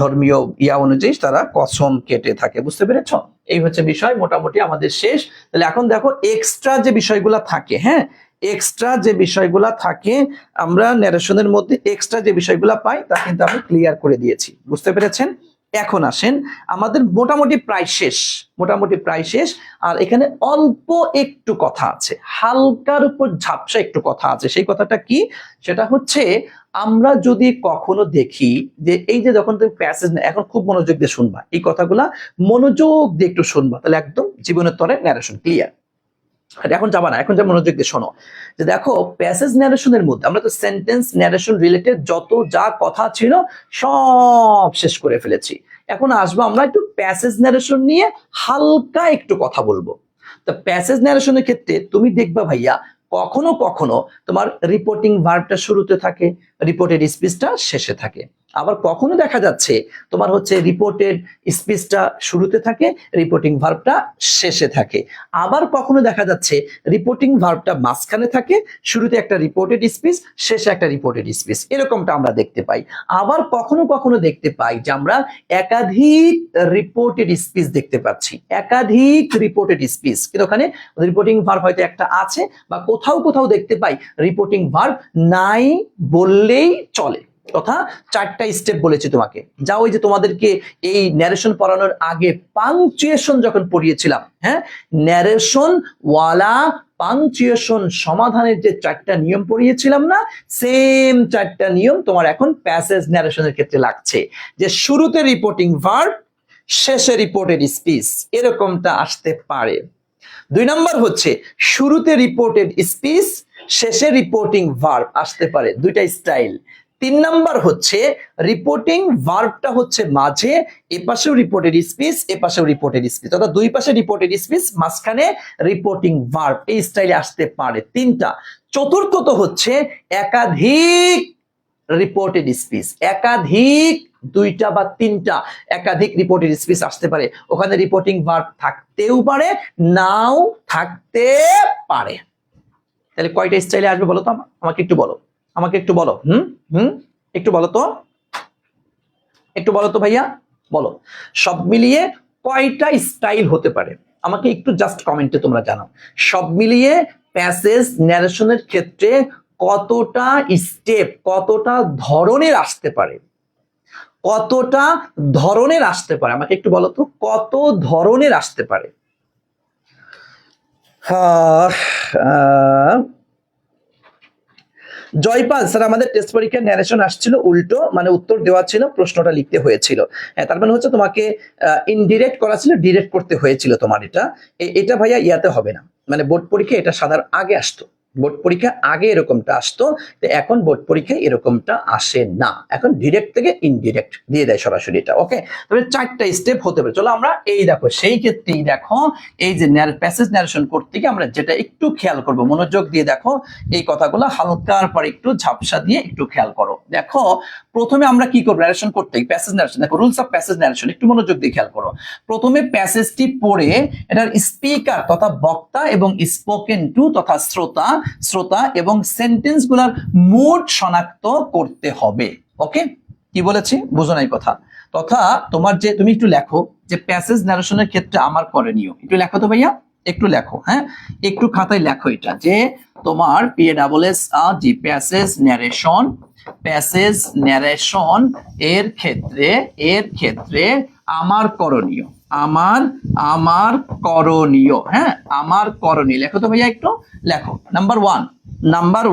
Speaker 1: ধর্মীয় অনুযায়ী তারা কসম কেটে থাকে। বুঝতে পেরেছ? এই হচ্ছে বিষয়, মোটামুটি আমাদের শেষ। তাহলে এখন দেখো এক্সট্রা যে বিষয়গুলো থাকে, হ্যাঁ, এক্সট্রা যে বিষয়গুলা থাকে, আমরা ন্যারেশনের মধ্যে এক্সট্রা যে বিষয়গুলা পাই তা কিন্তু আমি ক্লিয়ার করে দিয়েছি। বুঝতে পেরেছেন? এখন আসেন, আমাদের মোটামুটি প্রায় শেষ। আর এখানে অল্প একটু কথা আছে, হালকার উপর ঝাপসা একটু কথা আছে। সেই কথাটা কি? সেটা হচ্ছে আমরা যদি কখনো দেখি যে এই যে যখন তুমি প্যাসেজ, এখন খুব মনোযোগ দিয়ে শুনবা, এই কথাগুলা মনোযোগ দিয়ে একটু শুনবা, তাহলে একদম জীবনের তরে ন্যারেশন ক্লিয়ার। এখন যাবা না, এখন যা মনোযোগ দিয়ে শোনো, যে দেখো প্যাসেজ ন্যারেশনের মধ্যে আমরা তো সেন্টেন্স ন্যারেশন রিলেটেড যত যা কথা ছিল সব শেষ করে ফেলেছি। এখন আসবো আমরা একটু প্যাসেজ ন্যারেশন নিয়ে হালকা একটু কথা বলবো। তো প্যাসেজ ন্যারেশনের ক্ষেত্রে তুমি দেখবা ভাইয়া, কখনো কখনো তোমার রিপোর্টিং ভার্বটা শুরুতে থাকে, রিপোর্টেড স্পিচটা শেষে থাকে। আবার কখনো দেখা যাচ্ছে তোমার হচ্ছে রিপোর্টেড স্পিচটা শুরুতে থাকে, রিপোর্টিং ভার্বটা শেষে থাকে। আবার কখনো দেখা যাচ্ছে রিপোর্টিং ভার্বটা মাঝখানে থাকে, শুরুতে একটা রিপোর্টেড স্পিচ, শেষে একটা রিপোর্টেড স্পিচ, এরকমটা আমরা দেখতে পাই। আবার কখনো কখনো দেখতে পাই যে আমরা একাধিক রিপোর্টেড স্পিচ দেখতে পাচ্ছি, একাধিক রিপোর্টেড স্পিচ, কিন্তু ওখানে রিপোর্টিং ভার্ব হয়তো একটা আছে, বা কোথাও কোথাও দেখতে পাই রিপোর্টিং ভার্ব নাই বললেই চলে। কথা 4টা স্টেপ বলেছি তোমাকে, যা ওই যে তোমাদেরকে এই ন্যারেশন পড়ানোর আগে পাংচুয়েশন যখন পড়িয়েছিলাম, হ্যাঁ, ন্যারেশন ওয়ালা পাংচুয়েশন সমাধানের যে 4টা নিয়ম পড়িয়েছিলাম না, সেম 4টা নিয়ম তোমার এখন প্যাসেজ ন্যারেশনের ক্ষেত্রে লাগছে, যে শুরুতে রিপোর্টিং ভার্ব, শেষে রিপোর্টেড স্পিচ, এরকমটা আসতে পারে। 2 নম্বর হচ্ছে শুরুতে রিপোর্টেড স্পিচ, শেষে রিপোর্টিং ভার্ব আসতে পারে, 2টা স্টাইল। 3 নম্বর হচ্ছে রিপোর্টিং ভার্বটা হচ্ছে মাঝে, এপাশেও রিপোর্টেড স্পিচ, এপাশেও রিপোর্টেড স্পিচ, অর্থাৎ 2 পাশে রিপোর্টেড স্পিচ, মাঝখানে রিপোর্টিং ভার্ব, এই স্টাইলে আসতে পারে 3টা। চতুর্থত হচ্ছে একাধিক রিপোর্টেড স্পিচ, একাধিক 2টা বা 3টা একাধিক রিপোর্টেড স্পিচ আসতে পারে। ওখানে রিপোর্টিং ভার্ব থাকতেও পারে, নাও থাকতে পারে। তাহলে কয়টা স্টাইলে আসবে বলো তো, আমাকে একটু বলো, একটু বলো তো ভাইয়া, বলো সব মিলিয়ে কয়টা স্টাইল হতে পারে, আমাকে একটু জাস্ট কমেন্টে তোমরা জানাও। সব মিলিয়ে প্যাসেজ ন্যারেশনের ক্ষেত্রে কতটা স্টেপ, কতটা ধরনের আসতে পারে, কতটা ধরনের আসতে পারে, আমাকে একটু বলো তো কত ধরনের আসতে পারে। জয়পাল স্যার, আমাদের টেস্ট পরীক্ষার ন্যারেশন আসছিল উল্টো, মানে উত্তর দেওয়া ছিল, প্রশ্নটা লিখতে হয়েছিল। হ্যাঁ, তার মানে হচ্ছে তোমাকে ইনডিরেক্ট করা ছিল, ডিরেক্ট করতে হয়েছিল তোমার। এটা ভাইয়া ইয়াতে হবে না, মানে বোর্ড পরীক্ষা এটা সাধারণ আগে আসতো, বোর্ড পরীক্ষা আগে এরকমটা আসতো, এখন বোর্ড পরীক্ষায় এরকমটা আসে না, এখন ডিরেক্ট থেকে ইনডিরেক্ট দিয়ে দেয় সরাসরি এটা। ওকে, তবে 4টা স্টেপ হতে পারে। চলো আমরা এই দেখো, সেই ক্ষেত্রেই দেখো এই যে প্যাসেজ ন্যারেশন করতে গিয়ে আমরা যেটা একটু খেয়াল করব, মনোযোগ দিয়ে দেখো এই কথাগুলো, হালকার পর একটু ঝাপসা দিয়ে একটু খেয়াল করো। দেখো প্রথমে আমরা কি করব, ন্যারেশন করতে প্যাসেজ ন্যারেশন, দেখো রুলস অফ প্যাসেজ ন্যারেশন, একটু মনোযোগ দিয়ে খেয়াল করো। প্রথমে প্যাসেজটি পড়ে এটার স্পিকার তথা বক্তা এবং স্পোকেন টু তথা শ্রোতা এবং সেন্টেন্স গুলার মুড শনাক্ত করতে হবে। ওকে, কি বলেছি বুঝো নাই কথা? তথা তোমার যে তুমি একটু লেখো যে প্যাসেজ ন্যারেশনের ক্ষেত্রে আমার করণীয়, একটু লেখো তো ভাইয়া, একটু লেখো, হ্যাঁ, একটু খাতায় লেখো এটা, যে তোমার PASSEG প্যাসেজ ন্যারেশন এর ক্ষেত্রে আমার করণীয়, আমার আমার করণীয়, হ্যাঁ আমার করণীয়। লেখো তো ভাইয়া একটু লেখো। নাম্বার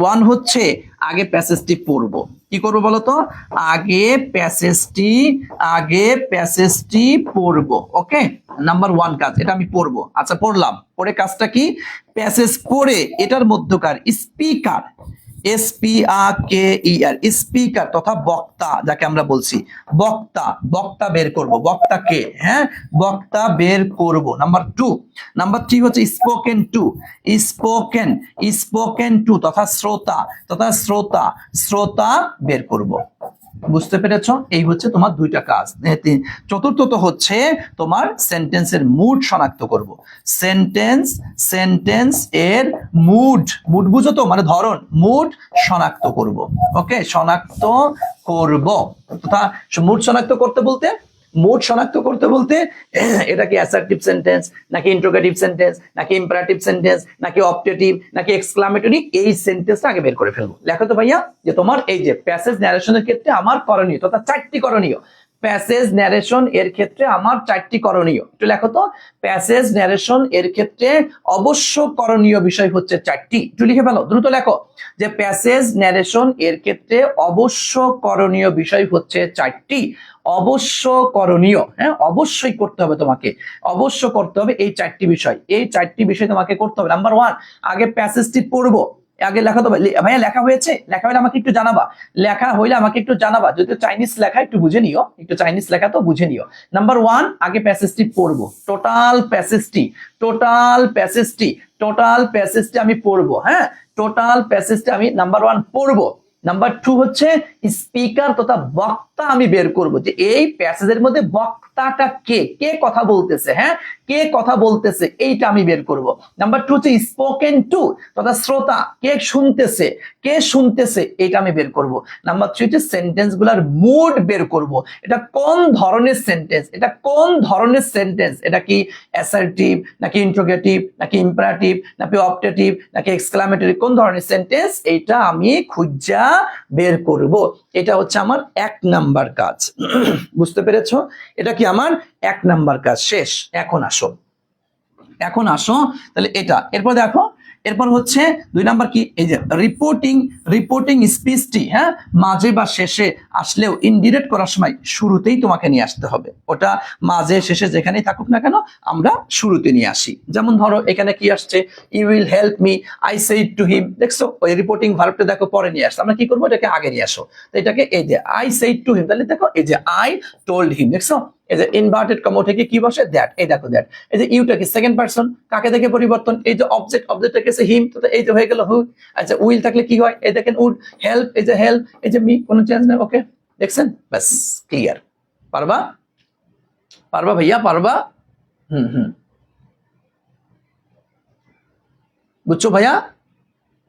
Speaker 1: ওয়ান হচ্ছে আগে প্যাসেজটি পড়বো। কি করবো বলতো? আগে প্যাসেজটি পড়বো। ওকে, নাম্বার ওয়ান কাজ, এটা আমি পড়বো। আচ্ছা পড়লাম, পড়ে কাজটা কি? প্যাসেজ পড়ে এটার মধ্যকার স্পিকার, SPEAKER, স্পিকার তথা বক্তা যাকে আমরা বলছি, বক্তা বের করব। বক্তা কে? হ্যাঁ বক্তা বের করব। নাম্বার থ্রি হচ্ছে স্পোকেন টু তথা শ্রোতা বের করব। বুঝতে পেরেছো? এই হচ্ছে তোমার দুইটা কাজ। চতুর্থত হচ্ছে তোমার সেন্টেন্সের মুড শনাক্ত করব। সেন্টেন্স এর মুড বুঝো তো, মানে ধরন, মুড শনাক্ত করব। ওকে, শনাক্ত করব তথা মুড শনাক্ত করতে বলতে এটা কি অ্যাসার্টিভ সেন্টেন্স নাকি ইন্টারোগেটিভ সেন্টেন্স নাকি ইম্পারেটিভ সেন্টেন্স নাকি অবজেক্টিভ নাকি এক্সক্লামেটরি, এই সেন্টেন্সটা আগে বের করে ফেলবো। লেখো তো ভাইয়া যে তোমার এই যে প্যাসেজ ন্যারেশনের ক্ষেত্রে আমার করণীয় তথা চারটি করণীয়। প্যাসেজ ন্যারেশন এর ক্ষেত্রে আমার চারটি করণীয়। একটু লেখো তো, প্যাসেজ ন্যারেশন এর ক্ষেত্রে অবশ্য করণীয় বিষয় হচ্ছে চারটি। একটু লিখে ফেলো, দ্রুত লেখো যে প্যাসেজ ন্যারেশন এর ক্ষেত্রে অবশ্য করণীয় বিষয় হচ্ছে চারটি। অবশ্য করণীয়, হ্যাঁ অবশ্যই করতে হবে তোমাকে, অবশ্য করতে হবে এই চারটি বিষয়। এই চারটি বিষয় তোমাকে করতে হবে। নাম্বার ওয়ান, আগে প্যাসেজটি পড়বো। আগে লেখা তো ভাইয়া, লেখা হয়েছে? লেখা হলে আমাকে একটু জানাবা। যদি চাইনিজ লেখা একটু বুঝে নিও, একটু চাইনিজ লেখা তো বুঝে নিও। নাম্বার ওয়ান, আগে প্যাসেজটি পড়বো। টোটাল প্যাসেজটি আমি পড়বো। হ্যাঁ টোটাল প্যাসেজটি আমি নাম্বার ওয়ান পড়বো। নাম্বার টু হচ্ছে স্পিকার তথা বক্তা আমি বের করব, যে এই প্যাসেজের মধ্যে বক্তাটা কে কথা বলতেছে, হ্যাঁ কে কথা বলতেছে এইটা আমি বের করব। নাম্বার টু হচ্ছে স্পোকেন টু তথা শ্রোতা, কে শুনতেছে এইটা আমি বের করব। নাম্বার থ্রি হচ্ছে সেন্টেন্স গুলার মুড বের করব, এটা কোন ধরনের সেন্টেন্স, এটা কি অ্যাসার্টিভ নাকি ইন্টারোগেটিভ নাকি ইম্পারেটিভ নাকি অবজেক্টিভ নাকি এক্সক্লামেটরি, কোন ধরনের সেন্টেন্স এইটা আমি খুঁজা বের করব। এটা হচ্ছে আমার 1 নাম্বার কাজ। বুঝতে পেরেছো? এটা কি আমার 1 নাম্বার কাজ শেষ। এখন আসো তাহলে এটা। এরপর দেখো, এরপর হচ্ছে 2 নাম্বার কি? এই যে রিপোর্টিং স্পিচটি, হ্যাঁ মাঝে বা শেষে আসলেও ইনডিরেক্ট করার সময় শুরুতেই তোমাকে নিয়ে আসতে হবে। ওটা মাঝে শেষে যেখানেই থাকুক না কেন আমরা শুরুতে নিয়ে আসি। যেমন ধরো এখানে কি আসছে, you will help me, I said to him. দেখছো ওই রিপোর্টিং ভার্বটা দেখো পরে নিয়ে আসছে, আমরা কি করবো এটাকে আগে নিয়ে আসো। তো এটাকে এই যে আই সেড টু হিম, তাহলে দেখো এই যে আই টোল্ড হিম। দেখছো এই যে ইনভার্টেড কমা থেকে কি বসে? দ্যাট। এই দেখো দ্যাট। এই যে ইউটা কি সেকেন্ড পারসন, কাকে দেখে পরিবর্তন? এই যে অবজেক্টটা কেসে হিম, তো এই যে হয়ে গেল হু। আচ্ছা উইল থাকলে কি হয়? এই দেখেন উড। হেল্প, এই যে হেল্প, এই যে মি, কোনো চেঞ্জ নেই। ওকে দেখছেন? ব্যাস ক্লিয়ার। পারবা ভাইয়া, পারবা? বুঝছো ভাইয়া?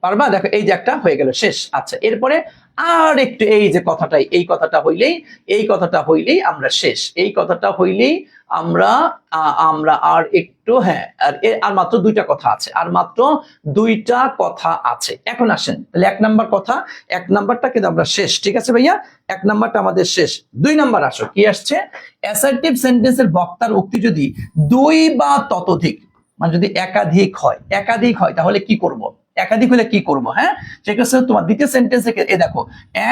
Speaker 1: পারবা? দেখো এই যে একটা হয়ে গেল, শেষ। আচ্ছা এরপরে আর একটু এই যে কথাটাই, এই কথাটা হইলেই আমরা শেষ। এই কথাটা হইলেই আমরা আর একটু, হ্যাঁ আর মাত্র 2টা কথা আছে, এখন আসেন তাহলে 1 নাম্বার কথা, 1 নাম্বারটা কিন্তু আমরা শেষ। ঠিক আছে ভাইয়া, 1 নাম্বারটা আমাদের শেষ। 2 নাম্বার আসো, কি আসছে? অ্যাসার্টিভ সেন্টেন্সের বক্তার উক্তি যদি 2 বা ততোধিক, মানে যদি একাধিক হয় তাহলে কি করব? একাধিক হলে কি করব? হ্যাঁ সেক্ষেত্রে তোমার দ্বিতীয় সেন্টেন্সে এই দেখো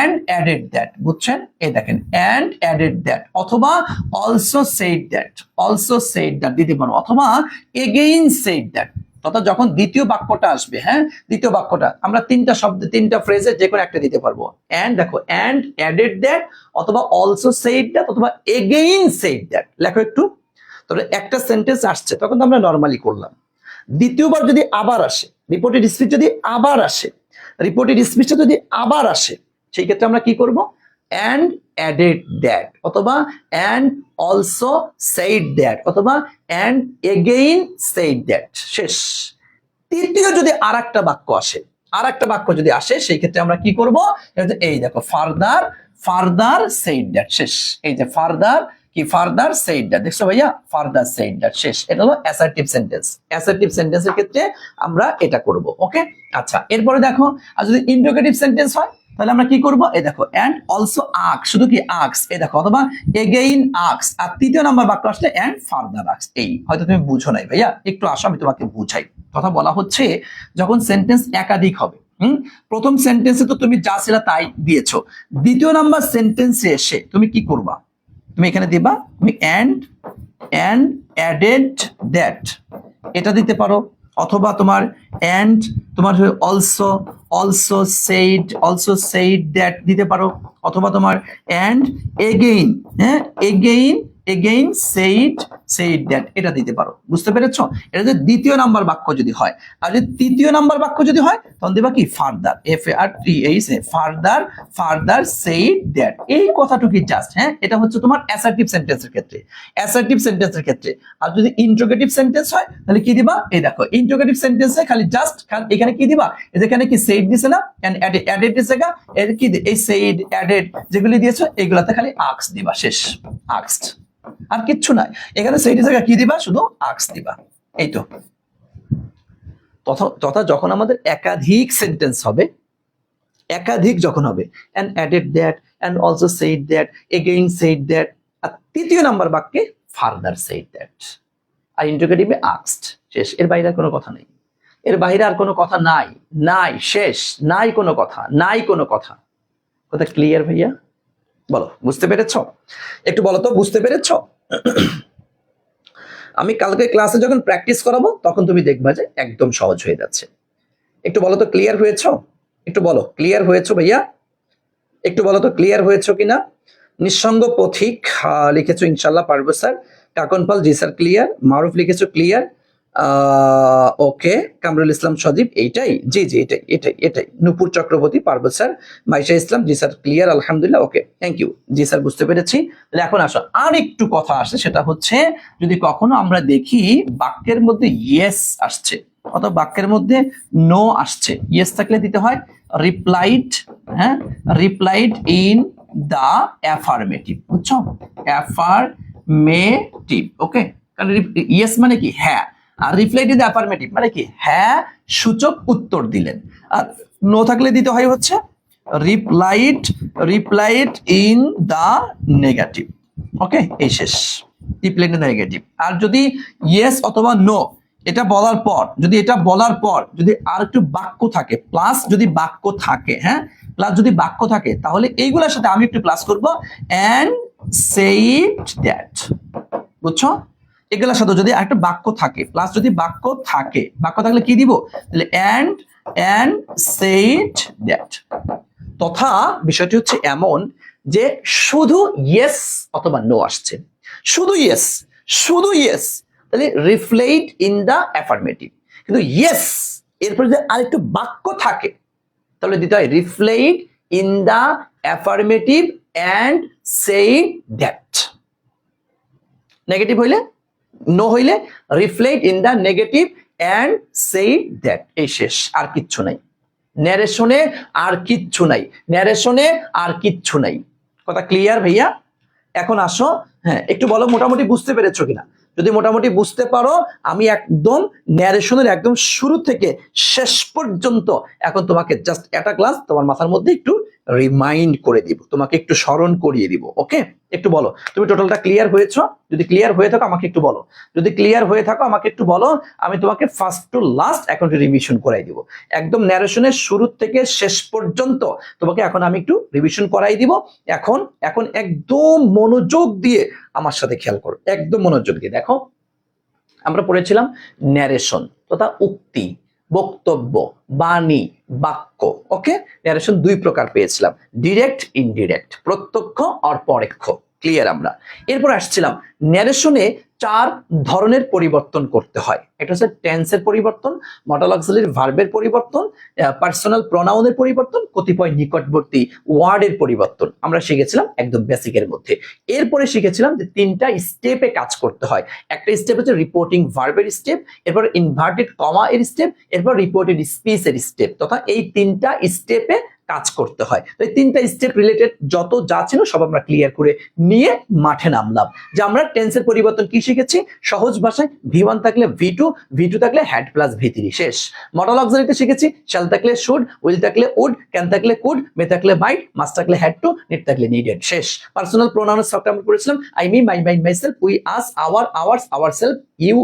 Speaker 1: and added that, বুঝছেন? এই দেখেন and added that, অথবা also said that দিতে পারো, অথবা again said that। অর্থাৎ যখন দ্বিতীয় বাক্যটা আসবে, হ্যাঁ দ্বিতীয় বাক্যটা আমরা 3টা শব্দ 3টা ফ্রেজে যে কোনো একটা দিতে পারবো। and দেখো and added that অথবা also said that অথবা again said that। লেখো একটু। তবে একটা সেন্টেন্স আসছে তখন তো আমরা নরমালি করলাম। দ্বিতীয়বার যদি আবার আসে, রিপোর্টেড স্পিচটা যদি আবার আসে, সেই ক্ষেত্রে আমরা কি করব? and added that অথবা and also said that অথবা and again said that। শেষ। তৃতীয় যদি আরেকটা বাক্য যদি আসে, সেই ক্ষেত্রে আমরা কি করব? এই দেখো ফার্দার said that। শেষ। এই যে ফার্দার said that, দেখছো ভাইয়া? ফার্দার said that শেষ। এটা হলো অ্যাসার্টিভ সেন্টেন্সের ক্ষেত্রে আমরা এটা করব। ওকে আচ্ছা এরপরে দেখো, আর যদি ইন্টারোগেটিভ সেন্টেন্স হয়, তাহলে আমরা কি করব, এই দেখো এন্ড অলসো আক্স, শুধু কি আক্স, এই দেখো, অথবা এগেইন আক্স, আর তৃতীয় নাম্বার বাক্য আসলে এন্ড ফার্দার আক্স। এই হয়তো তুমি বুঝো নাই ভাইয়া, একটু আসো আমি তোমাকে বুঝাই। কথা বলা হচ্ছে যখন সেন্টেন্স একাধিক হবে, প্রথম সেন্টেন্সে তো তুমি যা ছিল তাই দিয়েছো, দ্বিতীয় নাম্বার সেন্টেন্সে এসে তুমি কি করবা, তুমি এখানে দিবা তুমি এন্ড অ্যাডেড দ্যাট এটা দিতে পারো, অথবা তোমার এন্ড তোমার অলসো সেইড দ্যাট দিতে পারো, অথবা তোমার এন্ড এগেইন, হ্যাঁ এগেইন সেইড দ্যাট এটা দিতে পারো। বুঝতে পেরেছো? এটা যদি দ্বিতীয় নাম্বার বাক্য যদি হয়, আর যদি তৃতীয় নাম্বার বাক্য যদি হয় তখন দিবা কি ফার্দার, ফার্দার সেইড দ্যাট, এই কথাটুকুই জাস্ট। হ্যাঁ, এটা হচ্ছে তোমার অ্যাসার্টিভ সেন্টেন্সের ক্ষেত্রে। আর যদি ইন্টারোগেটিভ সেন্টেন্স হয় তাহলে কি দিবা, এই দেখো ইন্টারোগেটিভ সেন্টেন্সে খালি জাস্ট এখানে কি দিবা, এখানে কি সেইড দিছে না, এন্ড অ্যাডেড দিছে গা, এর কি এই সেইড অ্যাডেড যেগুলি দিয়েছো এগুলাতে খালি আক্স দিবা, শেষ, আক্সড, আর কিচ্ছু নাই। এখানে সেইড জায়গা কি দিবা, শুধু আক্স দিবা। এই তো তথা যখন আমাদের একাধিক সেন্টেন্স হবে, যখন হবে and added that and also said that again said that, আর তৃতীয় নাম্বার বাক্যে further said that, R ইন্টারোগেটিভে asked, শেষ। এর বাইরে কোনো কথা নেই, আর কোনো কথা নাই, শেষ, নাই কোনো কথা। কথা ক্লিয়ার ভাইয়া? বলো, বুঝতে পেরেছো? একটু বলো তো, বুঝতে পেরেছো? আমি কালকে ক্লাসে যখন প্র্যাকটিস করাবো তখন তুমি দেখবা যে একদম সহজ হয়ে যাচ্ছে। একটু বলো তো ক্লিয়ার হয়েছো? একটু বলো ক্লিয়ার হয়েছো ভাইয়া? একটু বলো তো ক্লিয়ার হয়েছো কিনা? নিঃসঙ্গ পথিক লিখেছো, ইনশাল্লাহ পারবো স্যার। কাকন পাল, জি স্যার ক্লিয়ার। মারুফ লিখেছো ক্লিয়ার। ওকে, কামরুল ইসলাম সজীব, এইটাই, জি এটাই। নূপুর চক্রবর্তী, পারবো স্যার। মাইশা ইসলাম, জি স্যার ক্লিয়ার, আলহামদুলিল্লাহ, ওকে, থ্যাংক ইউ, জি স্যার বুঝতে পেরেছি। তাহলে এখন আসো আর একটু কথা আসে, সেটা হচ্ছে যদি কখনো আমরা দেখি বাক্যের মধ্যে ইয়েস আসছে অথবা বাক্যের মধ্যে নো আসছে, ইয়েস থাকলে দিতে হয় রিপ্লাইড, হ্যাঁ, রিপ্লাইড ইন দা অ্যাফার্মেটিভ, বুঝছো? অ্যাফার্মেটিভ, ওকে, কারণ ইয়েস মানে কি হ্যাঁ, আর রিপ্লাইড ইন দা অ্যাফার্মেটিভ মানে কি হ্যাঁ সূচক উত্তর দিলেন। আর নো থাকলে দিতে হয় হচ্ছে রিপ্লাইড ইন দা নেগেটিভ, ওকে, এই শেষ, রিপ্লাইড ইন দা নেগেটিভ। আর যদি ইয়েস অথবা নো এটা বলার পর যদি আর একটু বাক্য থাকে, প্লাস যদি বাক্য থাকে, হ্যাঁ, প্লাস যদি বাক্য থাকে, তাহলে এইগুলোর সাথে আমি একটু প্লাস করবো and said that, বুঝছো? এগুলোর সাথে যদি একটা বাক্য থাকে, প্লাস যদি বাক্য থাকলে কি দিব, তাহলে and said that। তথা বিষয়টি হচ্ছে এমন যে শুধু ইয়েস অথবা নো আসছে, শুধু ইয়েস, তাহলে রিপ্লাইড ইন দা অ্যাফার্মেটিভ। কিন্তু ইয়েস এরপরে যদি আরেকটু বাক্য থাকে তাহলে দিতে হয় replied in the affirmative and said that. Negative হইলে, নো হইলে replied in the negative and said that, এই শেষ, আর কিচ্ছু নাই ন্যারেশনে, আর কিচ্ছু নাই। কথা ক্লিয়ার ভাইয়া? এখন আসো, হ্যাঁ, একটু বলো মোটামুটি বুঝতে পেরেছো কিনা। যদি মোটামুটি বুঝতে পারো, আমি একদম ন্যারেশনের একদম শুরু থেকে শেষ পর্যন্ত এখন তোমাকে জাস্ট একটা ক্লাস তোমার মাথার মধ্যে একটু রিমাইন্ড করে দিব, তোমাকে একটু স্মরণ করিয়ে দিব, ওকে? একটু বলো তুমি টোটালটা ক্লিয়ার হয়েছো? যদি ক্লিয়ার হয়ে থাকো আমাকে একটু বলো, আমি তোমাকে ফার্স্ট টু লাস্ট এখন রিভিশন করাই দিব, একদম ন্যারেশনের শুরু থেকে শেষ পর্যন্ত তোমাকে এখন আমি একটু রিভিশন করাই দিব। এখন একদম মনোযোগ দিয়ে আমার সাথে খেয়াল করো, একদম মনোযোগ দিয়ে দেখো। আমরা পড়েছিলাম ন্যারেশন তথা উক্তি, বক্তব্য, বাণী, বাক্য, ওকে? ন্যারেশন দুই প্রকার পেয়েছিলাম, ডিরেক্ট, ইনডিরেক্ট, প্রত্যক্ষ আর পরোক্ষ, ক্লিয়ার? আমরা এরপর আসছিলাম ন্যারেশনে 4 ধরনের পরিবর্তন করতে হয়। এটা হচ্ছে টেন্সের পরিবর্তন, মডাল অক্সিলারি ভার্বের পরিবর্তন, পার্সোনাল প্রোনাউনের পরিবর্তন, কতিপয় নিকটবর্তী ওয়ার্ডের পরিবর্তন আমরা শিখেছিলাম একদম বেসিকের মধ্যে। এরপরে শিখেছিলাম যে 3টা স্টেপে কাজ করতে হয়। একটা স্টেপ হচ্ছে রিপোর্টিং ভার্বের স্টেপ, এরপর ইনভার্টেড কমা এর স্টেপ, এরপর রিপোর্টেড স্পিচ এর স্টেপ, তথা এই 3টা স্টেপে কাজ করতে হয়। তো এই 3টা স্টেপ রিলেটেড যত যা ছিল সব আমরা ক্লিয়ার করে নিয়ে মাঠে নামলাম। যে আমরা টেন্সের পরিবর্তন কি শিখেছি, সহজ ভাষায় V1 থাকলে V2, V2 থাকলে হ্যাড প্লাস V3 শেষ। মডেল অক্সিলারিতে শিখেছি শ্যাল থাকলে শুড, উইল থাকলে উড, ক্যান থাকলে কুড, মে থাকলে মাইট, মাস্ট থাকলে হ্যাড টু, নিড থাকলে নিডেড শেষ। পার্সোনাল প্রোনাউনের সবটা আমরা পড়েছিলাম I me, my, mine, myself, we, us, our, ours, ourself, you,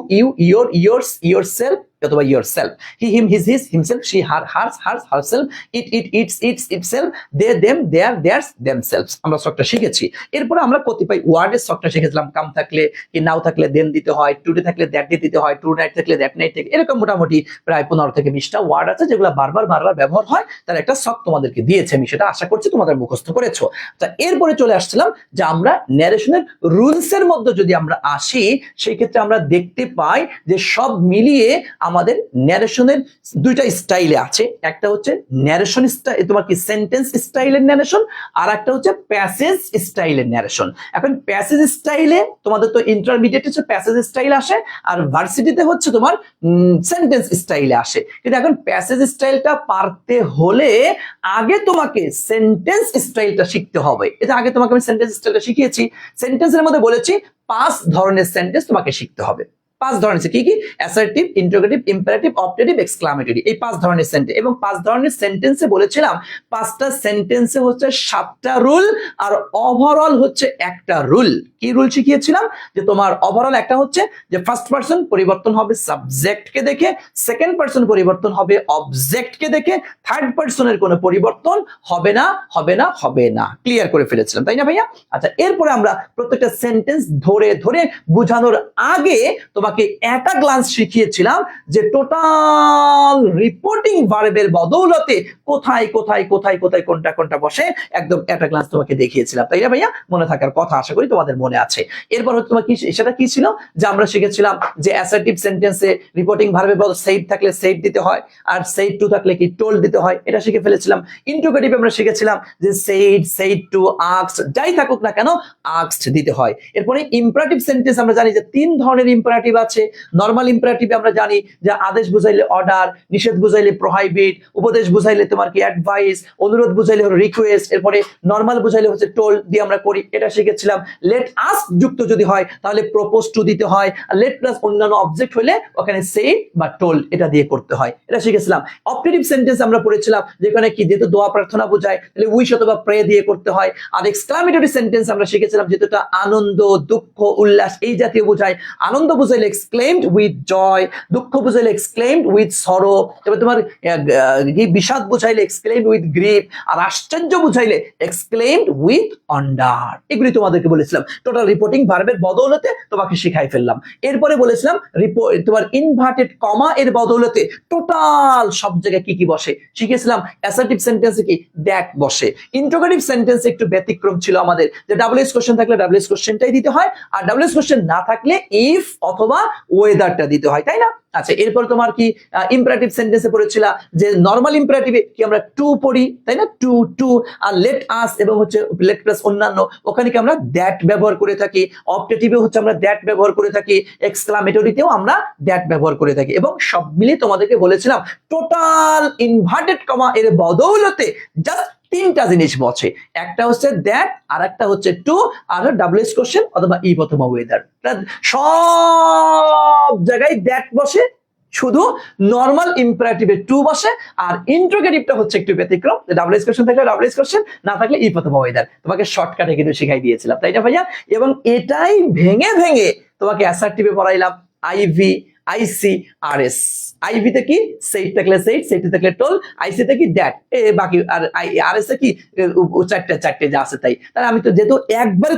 Speaker 1: your, yours, yourself অথবা yourself, he, him, his, himself, she, her, hers, herself, it, its, itself, they, them, their, theirs, themselves। আমরা সবটা শিখেছি। এরপরে আমরা কতিপয় ওয়ার্ডের সবটা শিখেছিলাম। কাম থাকলে কি, নাও থাকলে দেন দিতে হয়, টুডে থাকলে দ্যাট ডে দিতে হয়, টু নাইট থাকলে দ্যাট নাইট থেকে, এরকম মোটামুটি প্রায় 15 থেকে 20টা ওয়ার্ড আছে যেগুলো বারবার ব্যবহার হয়। তার একটা সব তোমাদেরকে দিয়েছে, আমি সেটা আশা করছি তোমাদের মুখস্থ করেছো। তা এরপরে চলে আসছিলাম যে আমরা ন্যারেশনের রুলসের মধ্যে যদি আমরা আসি, সেই ক্ষেত্রে আমরা দেখতে পাই যে সব মিলিয়ে আমাদের ন্যারেশনের 2টা স্টাইলে আছে। একটা হচ্ছে ন্যারেশন স্টাইল, তোমার কি সেন্টেন্স স্টাইলের ন্যারেশন, আর একটা হচ্ছে প্যাসেজ স্টাইলের ন্যারেশন। এখন প্যাসেজ স্টাইলে তোমাদের তো ইন্টারমিডিয়েট হচ্ছে প্যাসেজ স্টাইল আসে, আর ভার্সিটিতে হচ্ছে তোমার সেন্টেন্স স্টাইলে আসে। কিন্তু এখন প্যাসেজ স্টাইলটা পারতে হলে আগে তোমাকে সেন্টেন্স স্টাইলটা শিখতে হবে। এটা আগে তোমাকে আমি সেন্টেন্স স্টাইলটা শিখিয়েছি। সেন্টেন্সের মধ্যে বলেছি 5 ধরনের সেন্টেন্স তোমাকে শিখতে হবে। 5 ধরনের কি কি? Assertive, interrogative, imperative, optative, exclamatory, এই 5 ধরনের সেন্টেন্স। এবং 5 ধরনের সেন্টেন্সে বলেছিলাম 5টা সেন্টেন্সে হচ্ছে 7টা রুল, আর ওভারঅল হচ্ছে একটা রুল। কি রুল শিখিয়েছিলাম? যে তোমার ওভারঅল একটা হচ্ছে যে ফার্স্ট পারসন পরিবর্তন হবে সাবজেক্টকে দেখে, সেকেন্ড পারসন পরিবর্তন হবে অবজেক্টকে দেখে, থার্ড পারসনের কোনো পরিবর্তন হবে না। ক্লিয়ার করে ফেলেছিলাম, তাই না ভাইয়া? আচ্ছা, এরপরে আমরা প্রত্যেকটা সেন্টেন্স ধরে ধরে বোঝানোর আগে তোমাকে একটা গ্লান্স শিখিয়েছিলাম যে টোটাল রিপোর্টিং ভার্বের বদৌলতে কোথায় কোনটা বসে, একদম একটা গ্লান্স তোমাকে দেখিয়েছিলাম, তাই না ভাইয়া? মনে থাকার কথা, আশা করি তোমাদের মনে আছে। এরপর হচ্ছে তোমার কি, সেটা কি ছিল যে আমরা শিখেছিলাম যে অ্যাসার্টিভ সেন্টেন্সে রিপোর্টিং ভার্বের বদলে সেইড থাকলে সেইড দিতে হয়, আর সেইড টু থাকলে কি টোল্ড দিতে হয়, এটা শিখে ফেলেছিলাম। ইন্টারোগেটিভে আমরা শিখেছিলাম যে সেইড টু, আস্কড, যাই থাকুক না কেন আস্কড দিতে হয়। এরপরে ইম্পারেটিভ সেন্টেন্স আমরা জানি যে 3 ধরনের ইম্পারেটিভ আছে। নরমাল ইম্পারেটিভে আমরা জানি যে আদেশ বুঝাইলে অর্ডার, নিষেধ বুঝাইলে প্রোহাইবিট, উপদেশ বুঝাইলে তোমার কি অ্যাডভাইস, অনুরোধ বুঝাইলে হলো রিকোয়েস্ট, এরপরে নরমাল বুঝাইলে হচ্ছে টোল্ড দিয়ে আমরা করি, এটা শিখেছিলাম। লেট আস্ক যুক্ত যদি হয় তাহলে প্রপোজ টু দিতে হয়, আর লেট প্লাস অন্যান্য অবজেক্ট হলে ওখানে সেইড বা টোল্ড এটা দিয়ে করতে হয়, এটা শিখেছিলাম। অপটেটিভ সেন্টেন্স আমরা পড়েছিলাম যেখানে কি, যেহেতু দোয়া প্রার্থনা বোঝায় তাহলে উইশ অথবা প্রে দিয়ে করতে হয়। আর এক্সক্লামেটরি সেন্টেন্স আমরা শিখেছিলাম যেহেতু এটা আনন্দ, দুঃখ, উল্লাস এই জাতীয় বোঝায়। আনন্দ বুঝাইলে এক্সক্লেইমড উইথ জয়, দুঃখ বুঝাইলে এক্সক্লেইমড উইথ সরো, তবে তোমার বিষাদ বুঝাইলে এক্সক্লেইমড উইথ গ্রিফ, আর আশ্চর্য বুঝাইলে এক্সক্লেইমড উইথ অন্ডার। এগুলি তোমাদেরকে বলেছিলাম টোটাল রিপোর্টিং ভার্বের বদৌলতে তোমাকে শিখাই ফেললাম। এরপরে বলেছিলাম তোমার ইনভার্টেড কমা এর বদৌলতে টোটাল সব জায়গায় কি কি বসে শিখেছিলাম। অ্যাসার্টিভ সেন্টেন্সে কি দ্যাট বসে। ইন্টারোগেটিভ সেন্টেন্সে একটু ব্যতিক্রম ছিল আমাদের, যে ডাব্লিউএস কোশ্চেন থাকলে ডাব্লিউএস কোশ্চেনটাই দিতে হয়, আর ডাব্লিউএস কোশ্চেন না থাকলে ইফ অথবা ওয়েদারটা দিতে হয়, তাই না? আচ্ছা, এরপর তোমার কি ইম্পারেটিভ সেন্টেন্সে পড়েছিল যে নরমাল ইম্পারেটিভে কি আমরা টু পড়ি, তাই না? টু আর লেট আস এবং হচ্ছে লেট প্লাস অন্যান্য, ওখানে কি আমরা দ্যাট ব্যবহার করে থাকি। অপটেটিভে হচ্ছে আমরা দ্যাট ব্যবহার করে থাকি, এক্সক্লামেটরিতেও আমরা দ্যাট ব্যবহার করে থাকি। এবং সব মিলিয়ে তোমাদেরকে বলেছিলাম টোটাল ইনভার্টেড কমা এর বদৌলতে জাস্ট 3টা জিনিস বসে, একটা হচ্ছে দ্যাট, আর একটা হচ্ছে টু, আর ডাব্লিউএস কোশ্চেন অথবা ইফ অথবা ওয়েদার। সব জায়গায় দ্যাট বসে, শুধু নরমাল ইম্পারেটিভে টু বসে, আর ইন্টারোগেটিভটা হচ্ছে একটু ব্যতিক্রম, ডাব্লিউএস কোশ্চেন থাকলে ডাব্লিউএস কোশ্চেন, না থাকলে ইফ অথবা ওয়েদার। তোমাকে শর্টকাটে কিন্তু শিখাই দিয়েছিলাম, তাই না ভাইয়া? এবং এটাই ভেঙে ভেঙে তোমাকে অ্যাসার্টিভে পড়াইলাম আইভি, আইসি, আরএস। আইভিতে কি সেইড থাকলে সেইড, সেইড থাকলে টোল, আইসিতে কি দ্যাট, বাকি আর আরএস এ কি চারটে যা আছে তাই। তাহলে আমি তো যেহেতু একবারে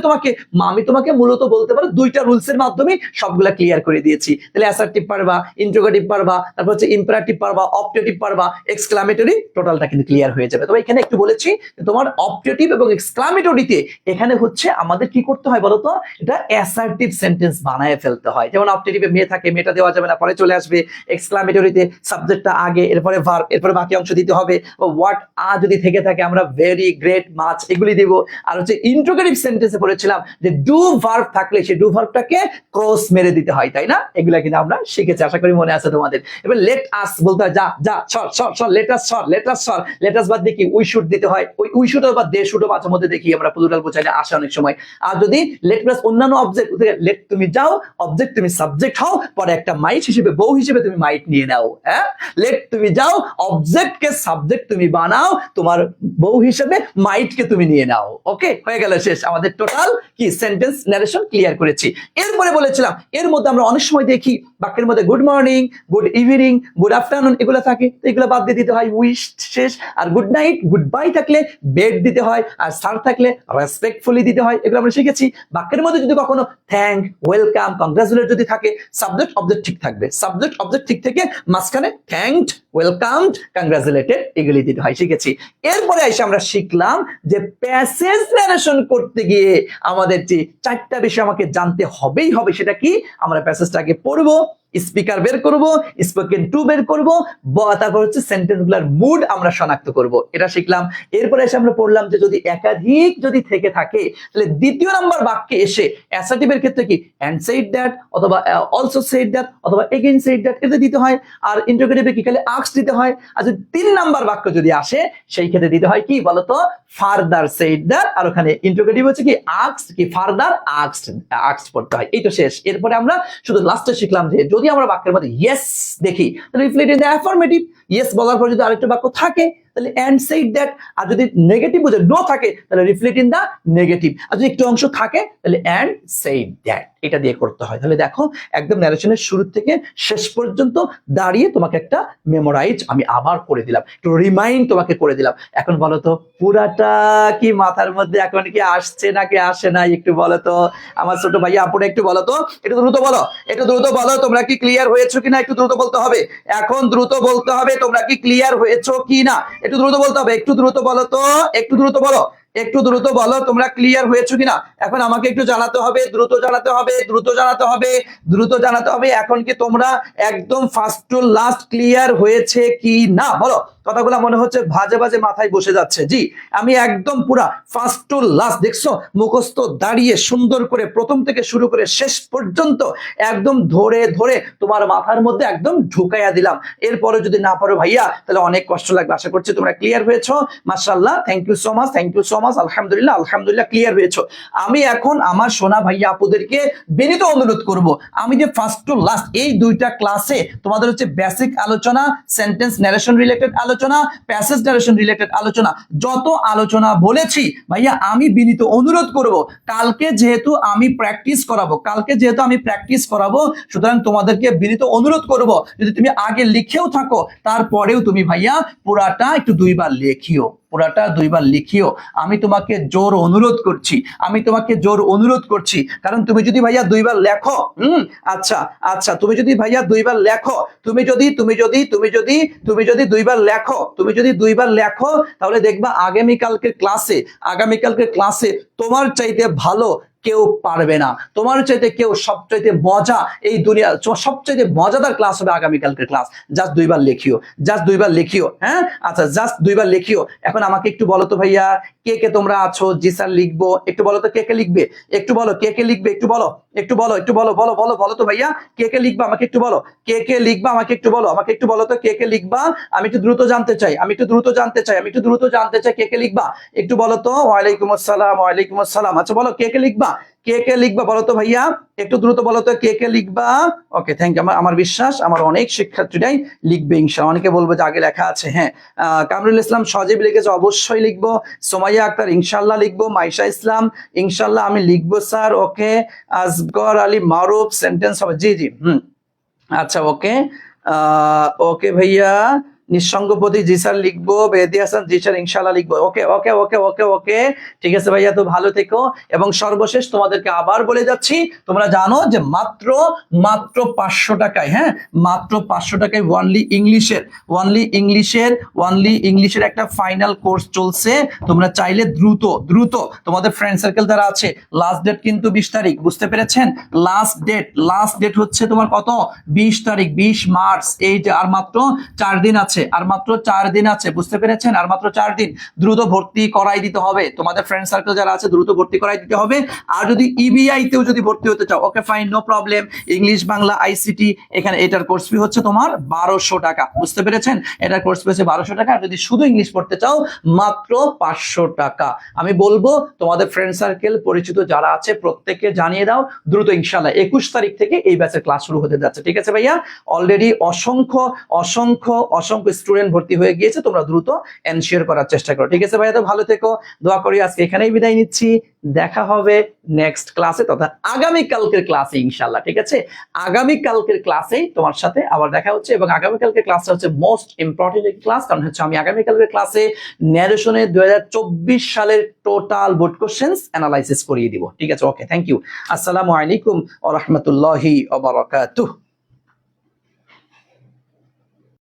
Speaker 1: আমি তোমাকে মূলত বলতে পারো 2টা রুলসের মাধ্যমে সবগুলা ক্লিয়ার করে দিয়েছি। তাহলে অ্যাসার্টিভ পারবা, ইন্টারোগেটিভ পারবা, তারপর হচ্ছে ইম্পারেটিভ পারবা, অপটেটিভ পারবা, এক্সক্লামেটরি, টোটালটা কিন্তু ক্লিয়ার হয়ে যাবে। তবে এখানে একটু বলেছি তোমার অপটেটিভ এবং এক্সক্লামেটরিতে এখানে হচ্ছে আমাদের কি করতে হয় বলতো, এটা অ্যাসার্টিভ সেন্টেন্স বানায় ফেলতে হয়। যেমন অপটেটিভে মে থাকে, মেটা দেওয়া যাবে না, পরে চলে আসবে। এক্সক্লামেটরিতে সাবজেক্টটা আগে, এরপরে ভার্ব, এরপরে বাকি অংশ দিতে হবে। হোয়াট আর যদি থেকে থাকে আমরা ভেরি, গ্রেট, মাচ এগুলি দিব। আর হচ্ছে ইন্টারোগেটিভ সেন্টেন্সে পড়েছিলাম যে ডু ভার্ব থাকলে সেই ডু ভার্বটাকে ক্রস মেরে দিতে হয়, তাই না? এগুলা কিন্তু আমরা শিখেছি, আশা করি মনে আছে তোমাদের। এবার লেট আস বলতে হয় যা যা, সর সর সর, লেট আস সর, লেট আস সর। লেট আস বাদ দিয়ে কি উই শুড দিতে হয়। ওই উই শুড বা দে শুড মাঝে মধ্যে দেখি আমরা প্লুরাল বোঝাইলে আসে অনেক সময়। আর যদি লেট প্লাস অন্যান্য অবজেক্ট, লেট তুমি যাও, অবজেক্ট তুমি সাবজেক্ট হও, পরে একটা মাইট হিসেবে, বউ হিসেবে তুমি মাইট নিয়ে নাও। হ্যাঁ, লেট তুমি যাও, অবজেক্টকে সাবজেক্ট তুমি বানাও, তোমার বউ হিসেবে মাইটকে তুমি নিয়ে নাও। ওকে, হয়ে গেল, শেষ আমাদের টোটাল কি সেন্টেন্স ন্যারেশন ক্লিয়ার করেছি। এরপরে বলেছিলাম এর মধ্যে আমরা অনেক সময় দেখি বাক্যের মধ্যে good morning, good evening, good afternoon এগুলো থাকে, এগুলো বাদ দিয়ে দিতে হয় উইশ, শেষ। আর গুড নাইট, গুড বাই থাকলে বেড দিতে হয়, আর স্যার থাকলে রেসপেক্টফুলি দিতে হয়, এগুলো আমরা শিখেছি। বাক্যের মধ্যে যদি কখনো থ্যাংক, ওয়েলকাম, কংগ্রাচুলেট যদি থাকে, সাবজেক্ট অবজেক্ট ঠিক থাকবে, সাবজেক্ট অবজেক্ট ঠিক থেকে মাঝখানে থ্যাঙ্কড, ওয়েলকামড, কংগ্রাচুলেটেড এগুলি দিতে হয়, শিখেছি। এরপরে এসে আমরা শিখলাম যে প্যাসেজ ন্যারেশন করতে গিয়ে আমাদের যে চারটা বিষয় আমাকে জানতে হবেই হবে, সেটা কি? আমরা প্যাসেজটা আগে পড়বো, স্পিকার বের করব, স্পোকেন টু বের করব, তারপর হচ্ছে সেন্টেন্স গুলার মুড আমরা শনাক্ত করব, এটা শিখলাম। এরপরে এসে আমরা পড়লাম যে যদি একাধিক যদি থেকে থাকে তাহলে দ্বিতীয় নাম্বার বাক্যে এসে অ্যাসার্টিভের ক্ষেত্রে কি এন্ড সেড দ্যাট অথবা অলসো সেড দ্যাট অথবা এগেইন সেড দ্যাট এটা দিতে হয়। আর ইন্টারোগেটিভে কি খালি আস্ক দিতে হয়। আর যদি তিন নাম্বার বাক্য যদি আসে সেই ক্ষেত্রে দিতে হয় কি বলতো, ফার্দার সেড দ্যাট। আর ওখানে ইন্টারোগেটিভ হচ্ছে কি আস্কড, কি ফার্দার আস্কড পড়তে হয়। এই তো শেষ। এরপরে আমরা শুধু লাস্টে শিখলাম যে যদি আমরা বাক্যের মধ্যে ইয়েস দেখি তাহলে reflect in the affirmative, yes বলার পর যদি আরেকটা বাক্য থাকে তাহলে এন্ড সেড দ্যাট। আর যদি নেগেটিভ বোঝে নো থাকে তাহলে রিফ্লেক্ট ইন দ্য নেগেটিভ। আর যদি একটু অংশ থাকে তাহলে এন্ড সেড দ্যাট, এটা দিয়ে করতে হয়। তাহলে দেখো একদম ন্যারেশনের শুরু থেকে শেষ পর্যন্ত দাঁড়িয়ে তোমাকে একটা মেমোরাইজ আমি আবার করে দিলাম, একটু রিমাইন্ড তোমাকে করে দিলাম। এখন বলো তো পুরাটা কি মাথার মধ্যে এখন কি আসছে নাকি আসে নাই একটু বলো তো আমার ছোট ভাইয়া আপুরা, একটু বলো তো, একটু দ্রুত বলো, একটু দ্রুত বলো তোমরা কি ক্লিয়ার হয়েছো কিনা, একটু দ্রুত বলতে হবে, এখন দ্রুত বলতে হবে তোমরা কি ক্লিয়ার হয়েছো কিনা, একটু দ্রুত বলতে হবে, একটু দ্রুত বলো তো, একটু দ্রুত বলো, একটু দ্রুত বলো তোমরা ক্লিয়ার হয়েছো কিনা। এখন আমাকে একটু জানাতে হবে, দ্রুত জানাতে হবে, দ্রুত জানাতে হবে, দ্রুত জানাতে হবে। এখন কি তোমরা একদম ফার্স্ট টু লাস্ট ক্লিয়ার হয়েছে কি না বলো। কথাগুলো মনে হচ্ছে ভাজে ভাজে মাথায় বসে যাচ্ছে। জি, আমি একদম পুরা ফার্স্ট টু লাস্ট, দেখছো মুখস্থ দাঁড়িয়ে সুন্দর করে প্রথম থেকে শুরু করে শেষ পর্যন্ত একদম ধরে ধরে তোমার মাথার মধ্যে একদম ঢুকাইয়া দিলাম। এরপরে যদি না পারো ভাইয়া তাহলে অনেক কষ্ট লাগবে। আশা করছি তোমরা ক্লিয়ার হয়েছো, মাশাআল্লাহ, thank you so much, thank you so much, আলহামদুলিল্লাহ, আলহামদুলিল্লাহ ক্লিয়ার হয়েছো। আমি এখন আমার সোনা ভাইয়া আপুদেরকে বিনীত অনুরোধ করব, আমি যে ফার্স্ট টু লাস্ট এই দুইটা ক্লাসে তোমাদের হচ্ছে বেসিক আলোচনা, সেন্টেন্স ন্যারেশন রিলেটেড আলোচনা, প্যাসেজ ন্যারেশন রিলেটেড আলোচনা, যত আলোচনা বলেছি ভাইয়া আমি বিনীত অনুরোধ করব কালকে যেহেতু আমি প্র্যাকটিস করাবো, সুতরাং তোমাদেরকে বিনীত অনুরোধ করব যদি তুমি আগে লিখেও থাকো তারপরেও তুমি ভাইয়া পুরাটা একটু দুইবার লেখিও, পুরাটা দুইবার লিখিও। আমি তোমাকে জোর অনুরোধ করছি, আমি তোমাকে জোর অনুরোধ করছি, কারণ তুমি যদি ভাইয়া দুইবার লেখো, আচ্ছা আচ্ছা, তুমি যদি ভাইয়া দুইবার লেখো, তুমি যদি দুইবার লেখো তাহলে দেখবা আগামীকালকে ক্লাসে তোমার চাইতে ভালো কেউ পারবে না, তোমার চাইতে কেউ সবচাইতে মজা এই দুনিয়া, সবচাইতে মজাদার ক্লাস হবে আগামীকালকের ক্লাস। জাস্ট দুইবার লিখিও, জাস্ট দুইবার লিখিও। হ্যাঁ আচ্ছা, জাস্ট দুইবার লিখিও। এখন আমাকে একটু বলো তো ভাইয়া কে কে তোমরা আছো? জি স্যার লিখবো। একটু বলো তো কে কে লিখবে, একটু বলো কে কে লিখবে, একটু বলো, একটু বলো, একটু বলো, বলো বলো বলো তো ভাইয়া কে কে লিখবা, আমাকে একটু বলো কে কে লিখবা, আমাকে একটু বলো, আমাকে একটু বলো তো কে কে লিখবা। আমি একটু দ্রুত জানতে চাই, আমি একটু দ্রুত জানতে চাই, আমি একটু দ্রুত জানতে চাই কে কে লিখবা, একটু বলো তো। ওয়ালাইকুম আসসালাম, ওয়ালাইকুম আসসালাম। আচ্ছা বলো কে কে লিখবা, কে কে লিখবা বলো তো ভাইয়া, একটু দ্রুত বলো তো কে কে লিখবা। ওকে, থ্যাংক ইউ। আমার বিশ্বাস আমার অনেক শিক্ষার্থীরাই লিখবে ইনশাআল্লাহ। অনেকে বলবো যে আগে লেখা আছে। হ্যাঁ, কামরুল ইসলাম সজীব লিখেছে, অবশ্যই লিখবো। সোমাইয়া আক্তার ইনশাআল্লাহ লিখবো। মাইশা ইসলাম ইনশাআল্লাহ আমি লিখবো স্যার। ওকে, আসগর আলী মারুফ সেন্টেন্স হবে, জি জি, আচ্ছা ওকে, ওকে ভাইয়া, নিঃসঙ্গপতি জি স্যার লিখবো, মেহেদী হাসান জি স্যার ইনশাআল্লাহ লিখবো। ওকে ওকে ওকে ওকে ওকে, ঠিক আছে ভাইয়া, তো ভালো থেকো। এবং সর্বশেষ তোমাদেরকে আবার বলে যাচ্ছি, তোমরা জানো যে মাত্র মাত্র 500 টাকায়, হ্যাঁ মাত্র 500 টাকায় ওয়ানলি ইংলিশের একটা ফাইনাল কোর্স চলছে। তোমরা চাইলে দ্রুত দ্রুত তোমাদের ফ্রেন্ড সার্কেল যারা আছে, লাস্ট ডেট কিন্তু 20 তারিখ, বুঝতে পেরেছেন? লাস্ট ডেট হচ্ছে তোমার কত? 20 তারিখ, 20 মার্চ। এই যে আর মাত্র 4 দিন আছে, বুঝতে পেরেছেন? আর মাত্র 4 দিন। দ্রুত ভর্তি করাই দিতে হবে, তোমাদের ফ্রেন্ড সার্কেল যারা আছে দ্রুত ভর্তি করাই দিতে হবে। আর যদি ইবিআই তেও যদি ভর্তি হতে চাও, okay fine, no problem, English Bangla ICT, এখানে এটার কোর্স ফি হচ্ছে তোমার 1200 টাকা, বুঝতে পেরেছেন? এটার কোর্স ফি হচ্ছে 1200 টাকা। আর যদি শুধু ইংলিশ পড়তে চাও মাত্র 500 টাকা। আমি বলবো তোমাদের ফ্রেন্ড সার্কেল পরিচিত যারা আছে প্রত্যেককে জানিয়ে দাও দ্রুত। ইনশাআল্লাহ 21 তারিখ থেকে এই ব্যাচের ক্লাস শুরু হতে যাচ্ছে, ঠিক আছে ভাইয়া? অলরেডি অসংখ্য অসংখ্য অসংখ্য স্টুডেন্ট ভর্তি হয়ে গিয়েছে, তোমরা দ্রুত এনশিওর করার চেষ্টা করো, ঠিক আছে ভাইয়া? তো ভালো থেকো, দোয়া করি। আজকে এখানেই বিদায় নিচ্ছি, দেখা হবে নেক্সট ক্লাসে, তথা আগামী কালকের ক্লাসে ইনশাআল্লাহ, ঠিক আছে? আগামী কালকের ক্লাসেই তোমার সাথে আবার দেখা হচ্ছে। এবং আগামী কালকের ক্লাসটা হচ্ছে মোস্ট ইম্পর্টেন্ট একটি ক্লাস, কারণ হচ্ছে আমি আগামী কালকের ক্লাসে ন্যারেশনে 2024 সালের টোটাল বোর্ড কোশ্চেন্স অ্যানালাইসিস করিয়ে দিব, ঠিক আছে? ওকে, থ্যাংক ইউ। আসসালামু আলাইকুম ওয়া রাহমাতুল্লাহি ওয়া বারাকাতুহু।